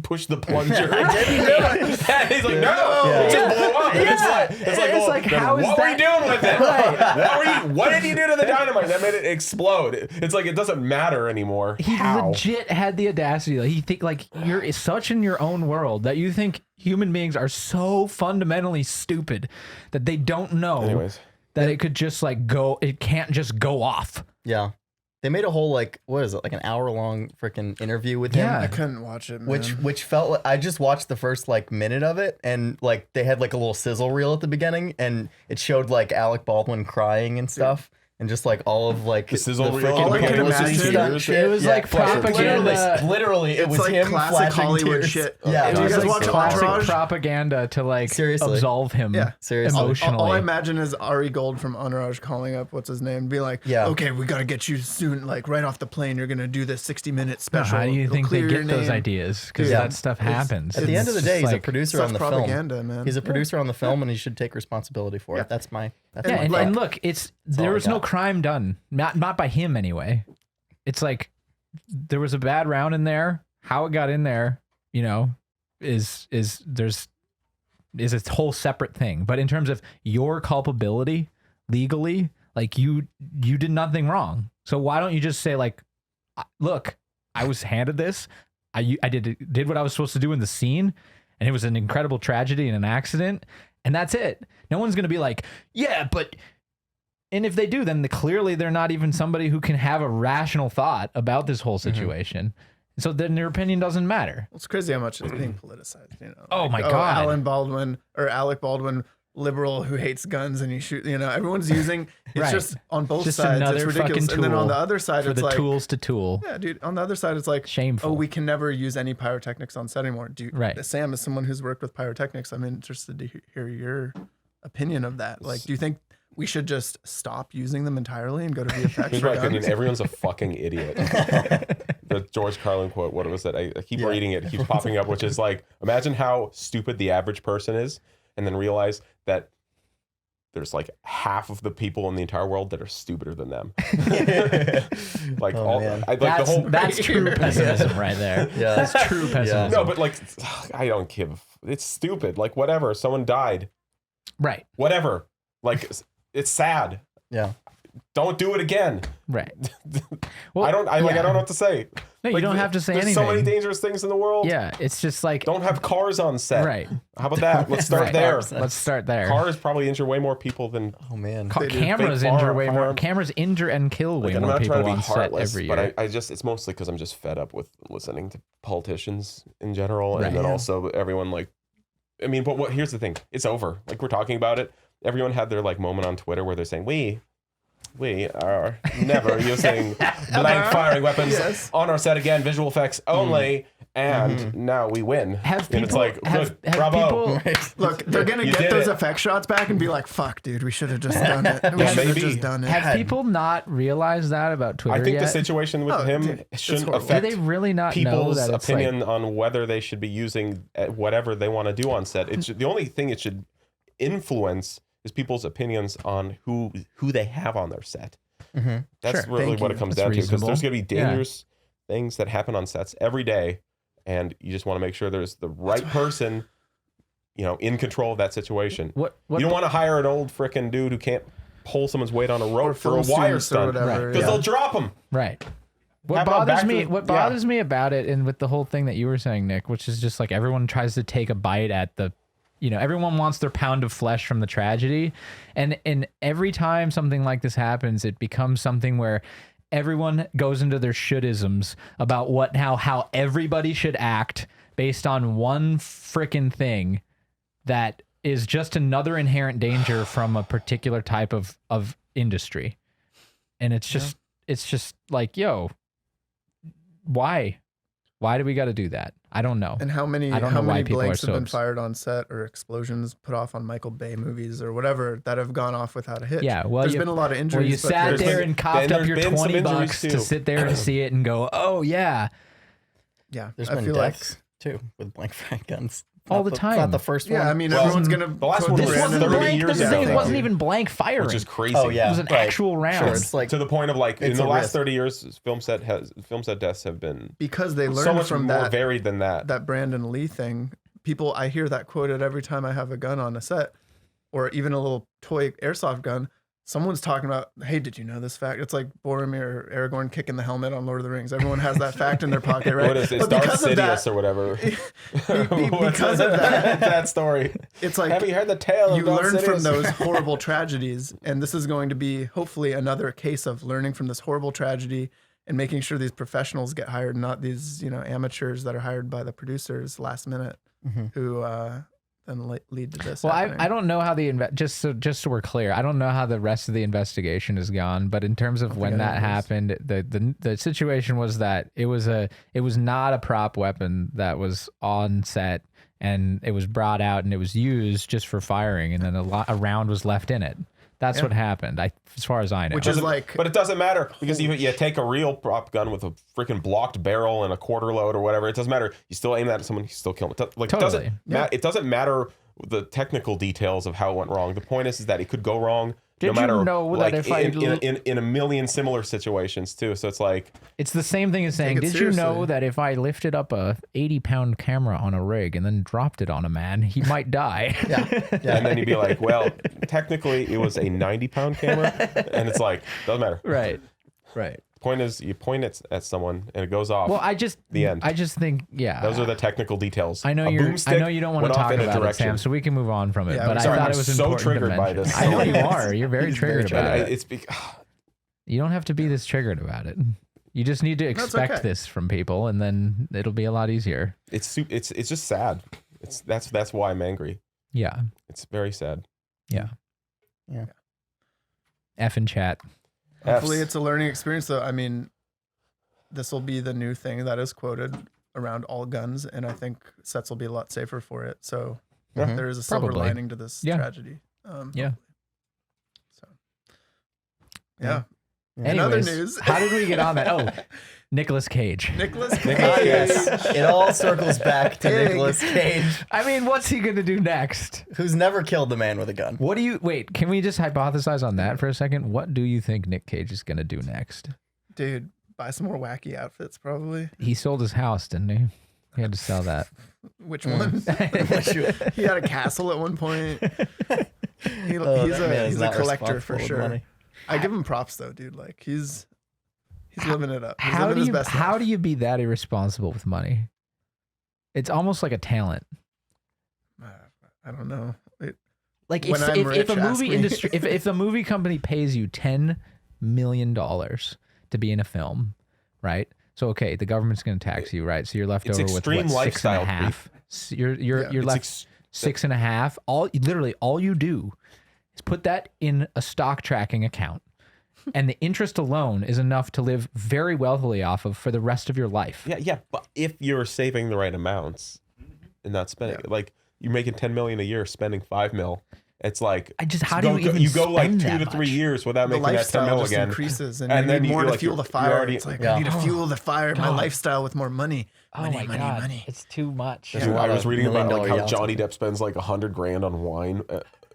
Speaker 4: push the plunger?
Speaker 1: I didn't do it.
Speaker 4: And he's like, no,
Speaker 1: Yeah.
Speaker 4: it just blew up. And
Speaker 2: Yeah.
Speaker 4: It's like,
Speaker 2: It's
Speaker 4: well,
Speaker 2: like,
Speaker 4: then
Speaker 2: how is
Speaker 4: what were you
Speaker 2: that-
Speaker 4: doing with it?
Speaker 2: Right.
Speaker 4: What did you do to the dynamite that made it explode? It's like it doesn't matter anymore.
Speaker 2: He
Speaker 4: How?
Speaker 2: legit had the audacity. Like, he think like you're such in your own world that you think human beings are so fundamentally stupid that they don't know
Speaker 4: Anyways,
Speaker 2: that it could just like go. It can't just go off.
Speaker 1: Yeah. They made a whole like what is it, like an hour-long freaking interview with him.
Speaker 2: Yeah.
Speaker 3: I couldn't watch it, man.
Speaker 1: Which felt like I just watched the first like minute of it, and like they had like a little sizzle reel at the beginning, and it showed like Alec Baldwin crying and stuff, and just like all of like
Speaker 4: The sizzle reel
Speaker 3: All I
Speaker 1: freaking
Speaker 3: can
Speaker 1: publicity
Speaker 3: imagine-
Speaker 1: stunt shit.
Speaker 2: It was like propaganda.
Speaker 1: Literally, it
Speaker 3: It's
Speaker 1: was
Speaker 3: like
Speaker 1: him
Speaker 3: classic
Speaker 1: flashing
Speaker 3: Hollywood
Speaker 1: tears.
Speaker 3: shit.
Speaker 1: Yeah,
Speaker 3: Do
Speaker 2: It
Speaker 3: you
Speaker 2: was
Speaker 3: guys
Speaker 2: like
Speaker 3: watch
Speaker 2: classic
Speaker 3: Entourage?
Speaker 2: propaganda to like
Speaker 1: Seriously.
Speaker 2: absolve him.
Speaker 3: Yeah.
Speaker 1: seriously.
Speaker 2: Emotionally.
Speaker 3: All I imagine is Ari Gold from Entourage calling up what's his name, be like,
Speaker 1: Yeah.
Speaker 3: okay, we got to get you soon, like right off the plane. You're gonna do this 60-minute special.
Speaker 2: How do you
Speaker 3: It'll
Speaker 2: think they
Speaker 3: clear
Speaker 2: get
Speaker 3: your
Speaker 2: those
Speaker 3: name."
Speaker 2: ideas? Because
Speaker 1: Yeah.
Speaker 2: that stuff happens.
Speaker 1: At the end of the day, he's a
Speaker 2: like,
Speaker 1: producer on the film.
Speaker 3: Self-propaganda, man.
Speaker 1: He's a producer on the film, and he should take responsibility for
Speaker 3: Yeah.
Speaker 1: it. That's my. That's
Speaker 2: Yeah,
Speaker 1: my
Speaker 2: and,
Speaker 1: thought.
Speaker 2: and look, there
Speaker 1: all I
Speaker 2: was no
Speaker 1: got.
Speaker 2: crime done, not by him anyway. It's like there was a bad round in there. How it got in there, you know, is a whole separate thing. But in terms of your culpability legally, like you did nothing wrong. So why don't you just say like, look, I was handed this. I did what I was supposed to do in the scene, and it was an incredible tragedy and an accident, and that's it. No one's going to be like, yeah, but... And if they do, then clearly they're not even somebody who can have a rational thought about this whole situation. So then their opinion doesn't matter.
Speaker 3: It's crazy how much it's being politicized. You know,
Speaker 2: Oh my God.
Speaker 3: Alec Baldwin, liberal who hates guns and he shoot. You know, everyone's using. It's
Speaker 2: Right.
Speaker 3: just on both
Speaker 2: Just
Speaker 3: sides.
Speaker 2: another
Speaker 3: It's ridiculous.
Speaker 2: fucking
Speaker 3: And then on
Speaker 2: tool
Speaker 3: the other side,
Speaker 2: For
Speaker 3: it's
Speaker 2: the
Speaker 3: like
Speaker 2: tools to tool.
Speaker 3: yeah, dude. On the other side, it's like
Speaker 2: Shameful.
Speaker 3: oh, we can never use any pyrotechnics on set anymore. Dude,
Speaker 2: Right.
Speaker 3: Sam, as someone who's worked with pyrotechnics, I'm interested to hear your opinion of that. Like, do you think we should just stop using them entirely and go to VFX?
Speaker 4: Here's
Speaker 3: for
Speaker 4: my opinion.
Speaker 3: guns?
Speaker 4: Everyone's a fucking idiot. The George Carlin quote, what was it? I keep reading it. It keeps popping up, which is like, imagine how stupid the average person is, and then realize that there's like half of the people in the entire world that are stupider than them. Like
Speaker 1: man.
Speaker 2: That's true pessimism right there.
Speaker 1: Yeah.
Speaker 2: That's true pessimism.
Speaker 4: No, but like, I don't give. It's stupid. Like, whatever. Someone died.
Speaker 2: Right.
Speaker 4: Whatever. Like, it's sad.
Speaker 1: Yeah.
Speaker 4: Don't do it again.
Speaker 2: Right. Well,
Speaker 4: I don't know what to say.
Speaker 2: No, you
Speaker 4: Like,
Speaker 2: don't have to say
Speaker 4: there's
Speaker 2: anything.
Speaker 4: so many dangerous things in the world.
Speaker 2: Yeah, it's just like
Speaker 4: Don't have cars on set.
Speaker 2: right.
Speaker 4: How about that? Let's start
Speaker 2: Right.
Speaker 4: there.
Speaker 2: Let's start there.
Speaker 4: Cars probably injure way more people than.
Speaker 1: Oh man.
Speaker 2: Cameras
Speaker 4: Fake
Speaker 2: injure way more.
Speaker 4: firearms.
Speaker 2: Cameras injure and kill way
Speaker 4: Like, I'm
Speaker 2: more
Speaker 4: not
Speaker 2: people
Speaker 4: trying to be
Speaker 2: on set
Speaker 4: heartless,
Speaker 2: every year.
Speaker 4: but I just it's mostly because I'm just fed up with listening to politicians in general,
Speaker 2: Right.
Speaker 4: and then
Speaker 1: Yeah.
Speaker 4: also everyone like. I mean, but here's the thing: it's over. Like we're talking about it. Everyone had their like moment on Twitter where they're saying we are never using blank firing weapons
Speaker 3: Yes.
Speaker 4: on our set again, visual effects only, and now we win.
Speaker 2: Have
Speaker 4: and it's
Speaker 2: people-
Speaker 4: like,
Speaker 2: have
Speaker 4: good, bravo.
Speaker 2: people-
Speaker 3: Look, they're gonna
Speaker 4: You
Speaker 3: get
Speaker 4: did
Speaker 3: those
Speaker 4: it.
Speaker 3: effect shots back and be like, "Fuck, dude, we should have just done it. We
Speaker 4: Yeah,
Speaker 3: should have
Speaker 4: maybe.
Speaker 3: just done it."
Speaker 2: Have people not realized that about Twitter
Speaker 4: I think
Speaker 2: yet?
Speaker 4: the situation with
Speaker 3: Oh,
Speaker 4: him
Speaker 3: dude, it's
Speaker 4: shouldn't
Speaker 3: horrible.
Speaker 2: Do
Speaker 4: affect
Speaker 2: they really not know
Speaker 4: people's
Speaker 2: that it's
Speaker 4: opinion
Speaker 2: like,
Speaker 4: on whether they should be using whatever they want to do on set. The only thing it should influence is people's opinions on who they have on their set. That's
Speaker 2: Sure.
Speaker 4: really
Speaker 3: Thank
Speaker 4: what
Speaker 3: you.
Speaker 4: it comes
Speaker 2: That's
Speaker 4: down to, because
Speaker 2: reasonable.
Speaker 4: there's going to be
Speaker 2: Yeah.
Speaker 4: dangerous things that happen on sets every day, and you just want to make sure there's the right person, in control of that situation.
Speaker 2: what
Speaker 4: You don't want to hire an old frickin' dude who can't pull someone's weight on a rope for a
Speaker 3: film
Speaker 4: wire
Speaker 3: students or
Speaker 4: stunt,
Speaker 3: whatever,
Speaker 4: because
Speaker 3: yeah.
Speaker 4: they'll drop him.
Speaker 2: right? What
Speaker 4: How about
Speaker 2: bothers
Speaker 4: back
Speaker 2: me?
Speaker 4: to-
Speaker 2: What
Speaker 4: yeah.
Speaker 2: bothers me about it, and with the whole thing that you were saying, Nick, which is just like everyone tries to take a bite at the, everyone wants their pound of flesh from the tragedy, and every time something like this happens, it becomes something where everyone goes into their shouldisms about how everybody should act based on one frickin' thing that is just another inherent danger from a particular type of industry. And it's just like, yo, why do we got to do that? I don't know.
Speaker 3: And how many
Speaker 2: I don't know why
Speaker 3: many
Speaker 2: people are
Speaker 3: blanks
Speaker 2: so
Speaker 3: have been
Speaker 2: obs-
Speaker 3: fired on set or explosions put off on Michael Bay movies or whatever that have gone off without a hitch?
Speaker 2: Yeah, well,
Speaker 3: there's
Speaker 2: you-
Speaker 3: been a lot of
Speaker 2: Well,
Speaker 3: injuries.
Speaker 2: you
Speaker 3: but
Speaker 2: sat
Speaker 3: there's
Speaker 2: there
Speaker 3: been-
Speaker 2: and coughed up
Speaker 4: there's
Speaker 2: your
Speaker 4: been some
Speaker 2: 20
Speaker 4: injuries
Speaker 2: bucks to
Speaker 4: too.
Speaker 2: sit there and see it and go, oh yeah.
Speaker 3: yeah,
Speaker 1: There's
Speaker 3: I
Speaker 1: been
Speaker 3: feel like
Speaker 1: decks too with blank firing guns.
Speaker 2: All the
Speaker 1: Not
Speaker 2: time.
Speaker 1: the first one.
Speaker 3: yeah, I mean
Speaker 4: Well,
Speaker 3: everyone's gonna.
Speaker 4: the last
Speaker 3: quote
Speaker 4: one
Speaker 3: the
Speaker 4: was
Speaker 2: This
Speaker 3: Brandon
Speaker 4: 30
Speaker 2: wasn't
Speaker 3: Lee.
Speaker 2: blank.
Speaker 4: years
Speaker 2: The
Speaker 4: ago.
Speaker 2: thing wasn't even blank firing.
Speaker 4: Which is crazy.
Speaker 1: Oh yeah,
Speaker 2: It was an
Speaker 1: right.
Speaker 2: actual round.
Speaker 1: Sure, it's like
Speaker 4: To the point of like in
Speaker 1: It's
Speaker 4: the
Speaker 1: a
Speaker 4: last
Speaker 1: risk.
Speaker 4: 30 years, film set deaths have been
Speaker 3: because they learned
Speaker 4: so much
Speaker 3: from
Speaker 4: more
Speaker 3: that
Speaker 4: varied than that.
Speaker 3: that Brandon Lee thing. People, I hear that quoted every time I have a gun on a set, or even a little toy airsoft gun. Someone's talking about, hey, did you know this fact? It's like Boromir or Aragorn kicking the helmet on Lord of the Rings. Everyone has that fact in their pocket, right?
Speaker 4: What is it? It's
Speaker 3: But
Speaker 4: Darth
Speaker 3: because of that-
Speaker 4: Sidious or whatever.
Speaker 3: because of that,
Speaker 4: that story.
Speaker 3: it's like
Speaker 4: Have you heard the tale
Speaker 3: you
Speaker 4: of Darth
Speaker 3: learn from
Speaker 4: Sidious?
Speaker 3: those horrible tragedies, and this is going to be hopefully another case of learning from this horrible tragedy and making sure these professionals get hired, not these amateurs that are hired by the producers last minute who then lead to this.
Speaker 2: Well,
Speaker 3: happening.
Speaker 2: I don't know how just so we're clear, I don't know how the rest of the investigation has gone, but in terms of when that happened, the situation was that it was not a prop weapon that was on set, and it was brought out and it was used just for firing, and then a round was left in it. That's what happened, as far as I know.
Speaker 3: Which is like,
Speaker 4: But it doesn't matter because you take a real prop gun with a freaking blocked barrel and a quarter load or whatever. It doesn't matter. You still aim that at someone, you still kill them.
Speaker 2: Totally.
Speaker 4: It doesn't matter the technical details of how it went wrong. The point is that it could go wrong.
Speaker 2: Did
Speaker 4: no
Speaker 2: you
Speaker 4: matter,
Speaker 2: know that
Speaker 4: like,
Speaker 2: if I
Speaker 4: in a million similar situations too. So it's like
Speaker 2: it's the same thing as saying,
Speaker 3: Take it
Speaker 2: did you know
Speaker 3: seriously.
Speaker 2: that if I lifted up a 80-pound camera on a rig and then dropped it on a man, he might die?
Speaker 4: and then you'd be like, well, technically it was a 90-pound camera, and it's like doesn't matter.
Speaker 2: Right. Right.
Speaker 4: Point is, you point it at someone and it goes off.
Speaker 2: Well,
Speaker 4: the end.
Speaker 2: I just think, yeah.
Speaker 4: Those are the technical details.
Speaker 2: I know
Speaker 4: A
Speaker 2: you
Speaker 4: boomstick
Speaker 2: don't want
Speaker 4: went
Speaker 2: to
Speaker 4: off
Speaker 2: talk
Speaker 4: in a
Speaker 2: about it,
Speaker 4: direction.
Speaker 2: Sam, so we can move on from it.
Speaker 3: Yeah,
Speaker 2: but I
Speaker 3: sorry,
Speaker 2: thought
Speaker 4: I'm
Speaker 2: it was
Speaker 4: so
Speaker 2: important to
Speaker 4: triggered by
Speaker 2: mention.
Speaker 4: this.
Speaker 2: I know you are. You're very triggered about it.
Speaker 4: It's
Speaker 2: You don't have to be this triggered about it. You just need to expect
Speaker 3: okay.
Speaker 2: this from people, and then it'll be a lot easier.
Speaker 4: it's just sad. That's why I'm angry.
Speaker 2: Yeah.
Speaker 4: It's very sad.
Speaker 2: Yeah.
Speaker 1: Yeah.
Speaker 2: F in chat.
Speaker 3: Hopefully
Speaker 4: Fs.
Speaker 3: it's a learning experience though. I mean, this will be the new thing that is quoted around all guns, and I think sets will be a lot safer for it. So
Speaker 1: Mhm.
Speaker 3: there is a silver
Speaker 2: Probably.
Speaker 3: lining to this
Speaker 2: Yeah.
Speaker 3: tragedy.
Speaker 2: Yeah.
Speaker 3: So yeah.
Speaker 1: Yeah.
Speaker 3: In other
Speaker 2: Anyways,
Speaker 3: news,
Speaker 2: how did we get on that? Oh, Nicolas Cage.
Speaker 3: Nicholas Cage.
Speaker 1: Yes. It all circles back to
Speaker 3: Pig.
Speaker 1: Nicolas Cage,
Speaker 2: I mean, what's he going to do next?
Speaker 1: who's never killed the man with a gun.
Speaker 2: What do you wait? Can we just hypothesize on that for a second? What do you think Nick Cage is going to do next?
Speaker 3: Dude, buy some more wacky outfits probably.
Speaker 2: He sold his house, didn't he? He had to sell that.
Speaker 3: Which one? He had a castle at one point. He's a collector for sure. I give him props though, dude. Like he's living it up. He's living his best
Speaker 2: How
Speaker 3: life.
Speaker 2: do you be that irresponsible with money? It's almost like a talent.
Speaker 3: I don't know.
Speaker 2: Like
Speaker 3: When I'm
Speaker 2: if
Speaker 3: rich,
Speaker 2: a
Speaker 3: ask
Speaker 2: movie
Speaker 3: me.
Speaker 2: industry, if the movie company pays you $10 million to be in a film, right? So okay, the government's going to tax you, right? So you're left
Speaker 4: It's
Speaker 2: over with
Speaker 4: extreme
Speaker 2: what,
Speaker 4: lifestyle
Speaker 2: 6.5. So you're
Speaker 3: Yeah.
Speaker 2: left 6.5. Literally all you do is put that in a stock tracking account, and the interest alone is enough to live very wealthily off of for the rest of your life.
Speaker 4: Yeah, but if you're saving the right amounts and not spending like you're making 10 million a year, spending 5 mil, it's like
Speaker 2: How do you even
Speaker 4: you go like
Speaker 2: spend
Speaker 4: 2
Speaker 2: that
Speaker 4: to 3
Speaker 2: much?
Speaker 4: years without
Speaker 3: The
Speaker 4: making that 10
Speaker 3: lifestyle
Speaker 4: mil
Speaker 3: just
Speaker 4: again.
Speaker 3: increases, and,
Speaker 4: And
Speaker 3: you
Speaker 4: then
Speaker 3: need more
Speaker 4: you're
Speaker 3: to
Speaker 4: like,
Speaker 3: fuel the
Speaker 4: you're
Speaker 3: fire.
Speaker 4: already-
Speaker 3: It's like
Speaker 1: Yeah.
Speaker 3: I need to fuel the fire, my
Speaker 2: God.
Speaker 3: lifestyle with more money.
Speaker 2: Oh
Speaker 3: Money,
Speaker 2: my
Speaker 3: money,
Speaker 2: God,
Speaker 3: money.
Speaker 2: it's too much.
Speaker 1: There's a
Speaker 4: I
Speaker 1: lot
Speaker 4: was
Speaker 1: of
Speaker 4: reading about like
Speaker 1: million-dollar
Speaker 4: how
Speaker 1: yachts.
Speaker 4: Johnny Depp spends like $100,000 on wine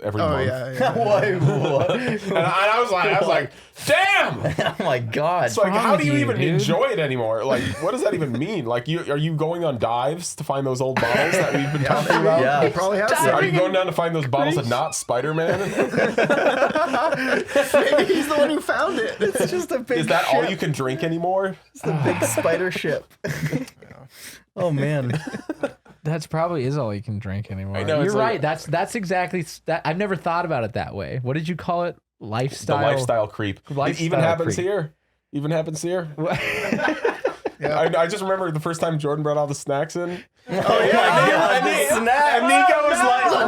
Speaker 4: every
Speaker 3: Oh
Speaker 4: month.
Speaker 3: yeah.
Speaker 1: What?
Speaker 4: And I was like, damn!
Speaker 1: Oh my God.
Speaker 4: It's like,
Speaker 2: wrong
Speaker 4: how
Speaker 2: with
Speaker 4: do you
Speaker 2: you,
Speaker 4: even
Speaker 2: dude?
Speaker 4: enjoy it anymore? Like, what does that even mean? Like, are you going on dives to find those old bottles that we've been talking about?
Speaker 1: Yeah.
Speaker 3: He probably has
Speaker 4: Are
Speaker 3: some.
Speaker 4: you going down to find those bottles of not Spider-Man?
Speaker 3: Maybe he's the one who found it.
Speaker 1: It's just a big
Speaker 4: Is that
Speaker 1: ship.
Speaker 4: all you can drink anymore?
Speaker 1: It's the big spider ship. Oh man.
Speaker 2: That's probably is all you can drink anymore.
Speaker 4: I know,
Speaker 2: You're
Speaker 4: it's
Speaker 2: right.
Speaker 4: like-
Speaker 2: That's exactly that. I've never thought about it that way. What did you call it? Lifestyle.
Speaker 4: The lifestyle creep. It even
Speaker 2: Lifestyle
Speaker 4: happens
Speaker 2: creep.
Speaker 4: here. Even happens here.
Speaker 3: Yeah.
Speaker 4: I just remember the first time Jordan brought all the snacks in.
Speaker 1: Oh yeah.
Speaker 4: And Nico was like,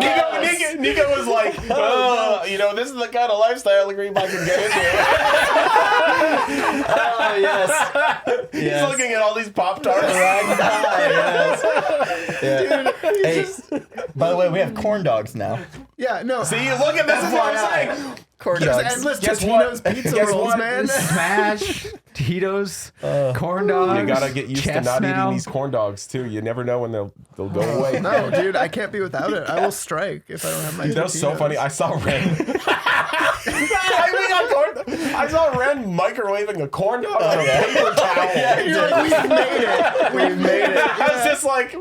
Speaker 4: Nico was like, oh, this is the kind of lifestyle creep I can get into.
Speaker 1: Oh yes.
Speaker 4: He's looking at all these Pop-Tarts.
Speaker 1: Yes. Yeah. Hey, by the way, we have corn dogs now.
Speaker 3: Yeah, no.
Speaker 4: See, look at this. Is what I'm saying.
Speaker 1: Corn
Speaker 3: There's
Speaker 1: dogs.
Speaker 3: endless
Speaker 4: Guess
Speaker 3: Totino's
Speaker 4: what?
Speaker 3: pizza
Speaker 4: Guess
Speaker 3: rolls,
Speaker 4: what?
Speaker 3: man.
Speaker 2: Smash, Tito's, corn dogs.
Speaker 4: You gotta get used to
Speaker 2: chest
Speaker 4: not
Speaker 2: now.
Speaker 4: eating these corn dogs too. You never know when they'll go away.
Speaker 3: No, dude, I can't be without it. I will strike if I don't have my
Speaker 4: That was so
Speaker 3: Totinos.
Speaker 4: funny. I saw Ren. I saw Ren microwaving a corn dog on a paper towel.
Speaker 3: You're like, we've made it. We've made it.
Speaker 4: I was just like,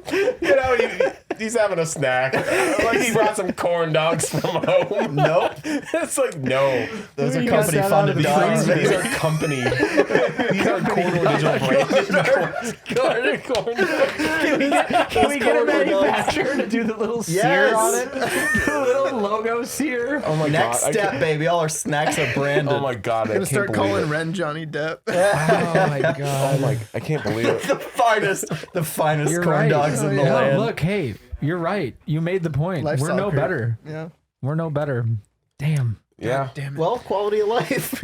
Speaker 4: he's having a snack. Like he brought some corn dogs from home.
Speaker 1: Nope.
Speaker 4: It's like, no.
Speaker 1: Those are
Speaker 2: You got
Speaker 1: company
Speaker 2: that out
Speaker 1: funded
Speaker 2: of the
Speaker 1: dogs.
Speaker 2: freezer.
Speaker 4: These are company. These are Corn Digital branded corn.
Speaker 2: Can we get a manufacturer to do the little sear
Speaker 1: Yes.
Speaker 2: on it? The little logo sear.
Speaker 4: Oh my
Speaker 1: Next
Speaker 4: god.
Speaker 1: step, baby. All our snacks are branded.
Speaker 4: Oh my god.
Speaker 3: I'm gonna start calling Ren Johnny Depp.
Speaker 2: Oh my god.
Speaker 4: Oh my, I can't believe it.
Speaker 1: the finest
Speaker 2: You're
Speaker 1: corn
Speaker 2: right.
Speaker 1: dogs in the
Speaker 2: No,
Speaker 1: land.
Speaker 2: look, hey, you're right. You made the point.
Speaker 3: Lifestyle
Speaker 2: We're no
Speaker 3: creep.
Speaker 2: better.
Speaker 3: Yeah.
Speaker 2: We're no better. Damn.
Speaker 4: Yeah.
Speaker 3: Damn it.
Speaker 1: Well, quality of life,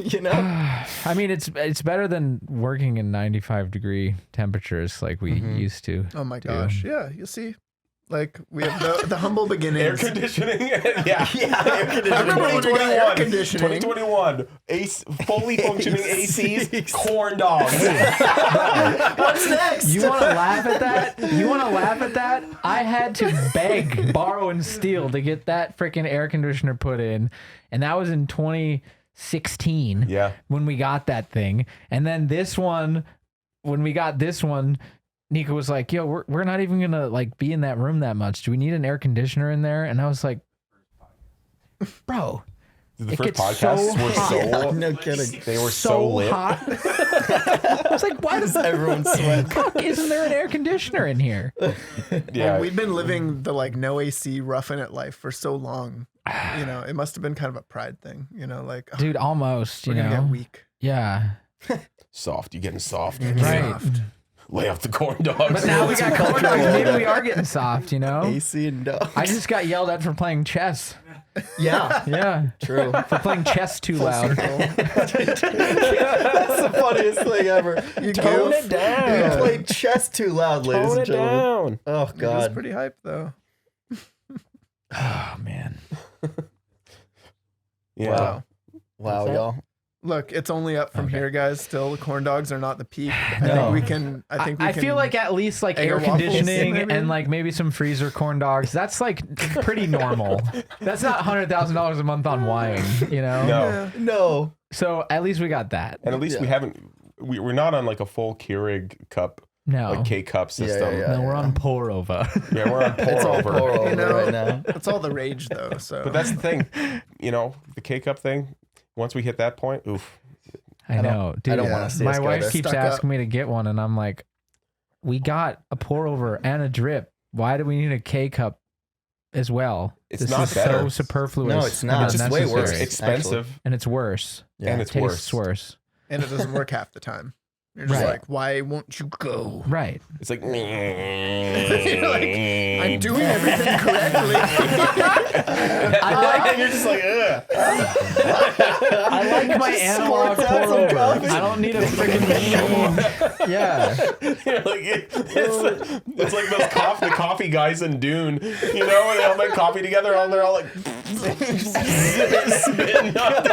Speaker 2: I mean, it's better than working in 95-degree temperatures like we used to.
Speaker 3: Oh my
Speaker 2: do.
Speaker 3: gosh. Yeah, you see. Like we have the humble
Speaker 4: Air
Speaker 3: beginnings.
Speaker 4: conditioning. Yeah.
Speaker 1: air conditioning.
Speaker 3: I remember when we got air conditioning.
Speaker 4: 2021. Fully functioning ACs. Corn dogs.
Speaker 1: What's next?
Speaker 2: You want to laugh at that? You want to laugh at that? I had to beg, borrow, and steal to get that freaking air conditioner put in, and that was in 2016.
Speaker 4: Yeah.
Speaker 2: When we got that thing, and then this one, when we got this one, Nico was like, "Yo, we're not even gonna like be in that room that much. Do we need an air conditioner in there?" And I was like, "Bro,
Speaker 4: The
Speaker 2: It
Speaker 4: first
Speaker 2: gets
Speaker 4: podcasts
Speaker 2: so
Speaker 4: were
Speaker 2: hot.
Speaker 4: so
Speaker 1: No kidding.
Speaker 4: they were so lit.
Speaker 2: hot. I was like, why does
Speaker 1: Everyone sweat.
Speaker 2: fuck isn't there an air conditioner in here?
Speaker 4: Yeah,
Speaker 3: We've been living the like no AC roughing it life for so long. You know, it must have been kind of a pride thing. You know, like oh,
Speaker 2: Dude, almost, you
Speaker 3: we're gonna
Speaker 2: know.
Speaker 3: get weak.
Speaker 2: Yeah.
Speaker 4: soft. You getting soft?
Speaker 2: Right.
Speaker 4: Lay off the corn dogs.
Speaker 2: But now we got corn dogs. Maybe we are getting soft, you know?
Speaker 1: AC and dogs.
Speaker 2: I just got yelled at for playing chess.
Speaker 1: Yeah,
Speaker 2: Yeah.
Speaker 1: true.
Speaker 2: For playing chess too loud.
Speaker 1: That's the funniest thing ever. You
Speaker 4: Tone
Speaker 1: goof.
Speaker 4: it down.
Speaker 1: You played chess too loud, ladies
Speaker 4: Tone
Speaker 1: and
Speaker 4: it
Speaker 1: gentlemen.
Speaker 4: down.
Speaker 1: Oh
Speaker 3: It was
Speaker 1: God.
Speaker 3: pretty hype though.
Speaker 2: Oh, man.
Speaker 4: Yeah.
Speaker 1: Wow. Wow, y'all.
Speaker 3: Look, it's only up from
Speaker 2: Okay.
Speaker 3: here, guys. Still, the corn dogs are not the peak. I
Speaker 1: No.
Speaker 3: think we can. I think we
Speaker 2: I
Speaker 3: can.
Speaker 2: feel like at least like
Speaker 3: egg
Speaker 2: air
Speaker 3: or waffles,
Speaker 2: conditioning
Speaker 3: maybe?
Speaker 2: and like maybe some freezer corn dogs. That's like pretty normal. That's not $100,000 a month on wine, you know?
Speaker 4: No.
Speaker 1: No.
Speaker 2: So at least we got that.
Speaker 4: And at least we haven't. We're not on like a full Keurig cup,
Speaker 2: No.
Speaker 4: like K cup system.
Speaker 1: yeah.
Speaker 2: No, we're on pour over.
Speaker 4: Yeah, we're on pour
Speaker 1: It's all
Speaker 4: over.
Speaker 1: pour over
Speaker 3: You know,
Speaker 1: right now.
Speaker 3: it's all the rage though. So,
Speaker 4: But that's the thing, you know, the K cup thing. Once we hit that point, oof.
Speaker 2: I know, dude.
Speaker 1: I don't wanna see
Speaker 2: My
Speaker 1: us go
Speaker 2: wife
Speaker 1: there.
Speaker 2: keeps
Speaker 3: Stuck up.
Speaker 2: asking me to get one, and I'm like, we got a pour over and a drip. Why do we need a K cup as well?
Speaker 4: It's
Speaker 2: this
Speaker 4: not
Speaker 2: is
Speaker 4: better.
Speaker 2: so superfluous.
Speaker 1: No, it's not.
Speaker 2: and
Speaker 1: It's just way
Speaker 2: unnecessary.
Speaker 1: worse.
Speaker 4: It's expensive
Speaker 2: and it's worse.
Speaker 1: Yeah.
Speaker 4: and it's
Speaker 2: Tastes
Speaker 4: worse.
Speaker 2: worse.
Speaker 3: and it doesn't work half the time. You're just
Speaker 2: Right.
Speaker 3: like, why won't you go?
Speaker 2: Right.
Speaker 4: It's like,
Speaker 3: You're like, I'm doing everything correctly.
Speaker 2: I like
Speaker 1: And you're just like, ugh.
Speaker 2: I like my analog
Speaker 1: Squirt
Speaker 2: pour
Speaker 1: out some
Speaker 2: over.
Speaker 1: coffee.
Speaker 2: I don't need a freaking machine. Yeah.
Speaker 4: You're like, it's like those the coffee guys in Dune, you know, and they all make coffee together, and they're all like spitting up.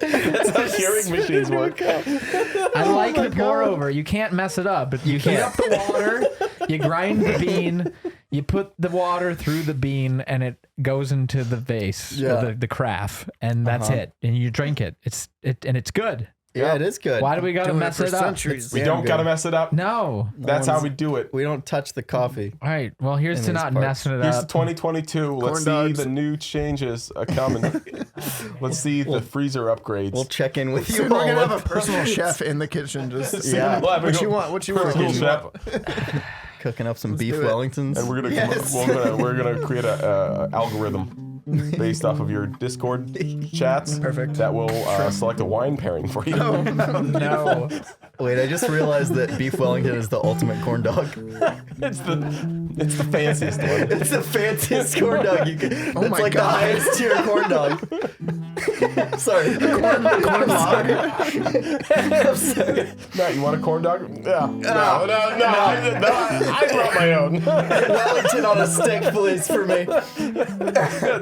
Speaker 4: That's how Keurig machines work.
Speaker 2: I like the pour over. You can't mess it up. You heat up the water, you grind the bean, you put the water through the bean, and it goes into the vase, or
Speaker 1: Yeah.
Speaker 2: the carafe, and that's it. And you drink it. It's good.
Speaker 1: Yeah, it is good.
Speaker 2: Why do we gotta
Speaker 3: Doing it
Speaker 2: mess
Speaker 3: for
Speaker 2: it up?
Speaker 3: centuries.
Speaker 4: We
Speaker 1: Damn
Speaker 4: don't
Speaker 1: good.
Speaker 4: gotta mess it up.
Speaker 2: No.
Speaker 4: That's how we do it.
Speaker 1: We don't touch the coffee.
Speaker 2: All right. Well, here's
Speaker 1: In
Speaker 2: to
Speaker 1: these
Speaker 2: not
Speaker 1: parts.
Speaker 2: messing it
Speaker 4: Here's
Speaker 2: up.
Speaker 4: the 2022. Let's
Speaker 3: Corn
Speaker 4: see
Speaker 3: dogs.
Speaker 4: the new changes coming. Let's see the freezer upgrades.
Speaker 1: We'll check in with you
Speaker 3: Soon we're
Speaker 1: all.
Speaker 3: gonna have a
Speaker 1: with
Speaker 3: personal chef in the kitchen. Just
Speaker 1: Yeah.
Speaker 4: We'll have
Speaker 3: what
Speaker 4: a
Speaker 3: you want? What you want?
Speaker 4: personal
Speaker 3: What you
Speaker 4: chef.
Speaker 1: cooking up some beef
Speaker 3: do it.
Speaker 1: Wellingtons.
Speaker 4: And we're gonna
Speaker 3: Yes.
Speaker 4: we're gonna create a algorithm based off of your Discord chats.
Speaker 3: Perfect.
Speaker 4: That will select a wine pairing for you.
Speaker 2: No.
Speaker 1: Wait, I just realized that beef Wellington is the ultimate corn dog.
Speaker 4: It's the fanciest one.
Speaker 1: It's the fanciest corn dog you can.
Speaker 3: Oh
Speaker 1: That's
Speaker 3: my
Speaker 1: like
Speaker 3: God.
Speaker 1: the highest tier corn dog. Sorry, corn log. I'm sorry.
Speaker 4: Matt, you want a corn dog? Yeah. No. I brought my own.
Speaker 1: Wellington on a stick, please, for me.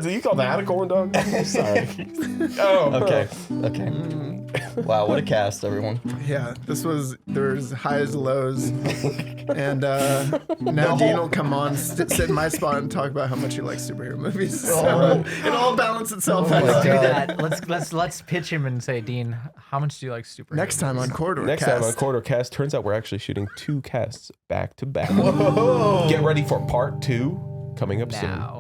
Speaker 4: Do you call that a corn dog? Sorry. Oh,
Speaker 1: Okay. Okay. Wow, what a cast, everyone.
Speaker 3: Yeah, there's highs, lows, and now Dean will come on, sit in my spot, and talk about how much he likes superhero movies. So it all balances itself
Speaker 1: my
Speaker 3: out.
Speaker 2: Let's do
Speaker 1: God.
Speaker 2: that. Let's pitch him and say, Dean, how much do you like superheroes?
Speaker 3: Next time on Corridor
Speaker 4: Next
Speaker 3: Cast.
Speaker 4: time on Corridor Cast, turns out we're actually shooting 2 casts back to back. Get ready for part 2 coming up soon.
Speaker 2: Now.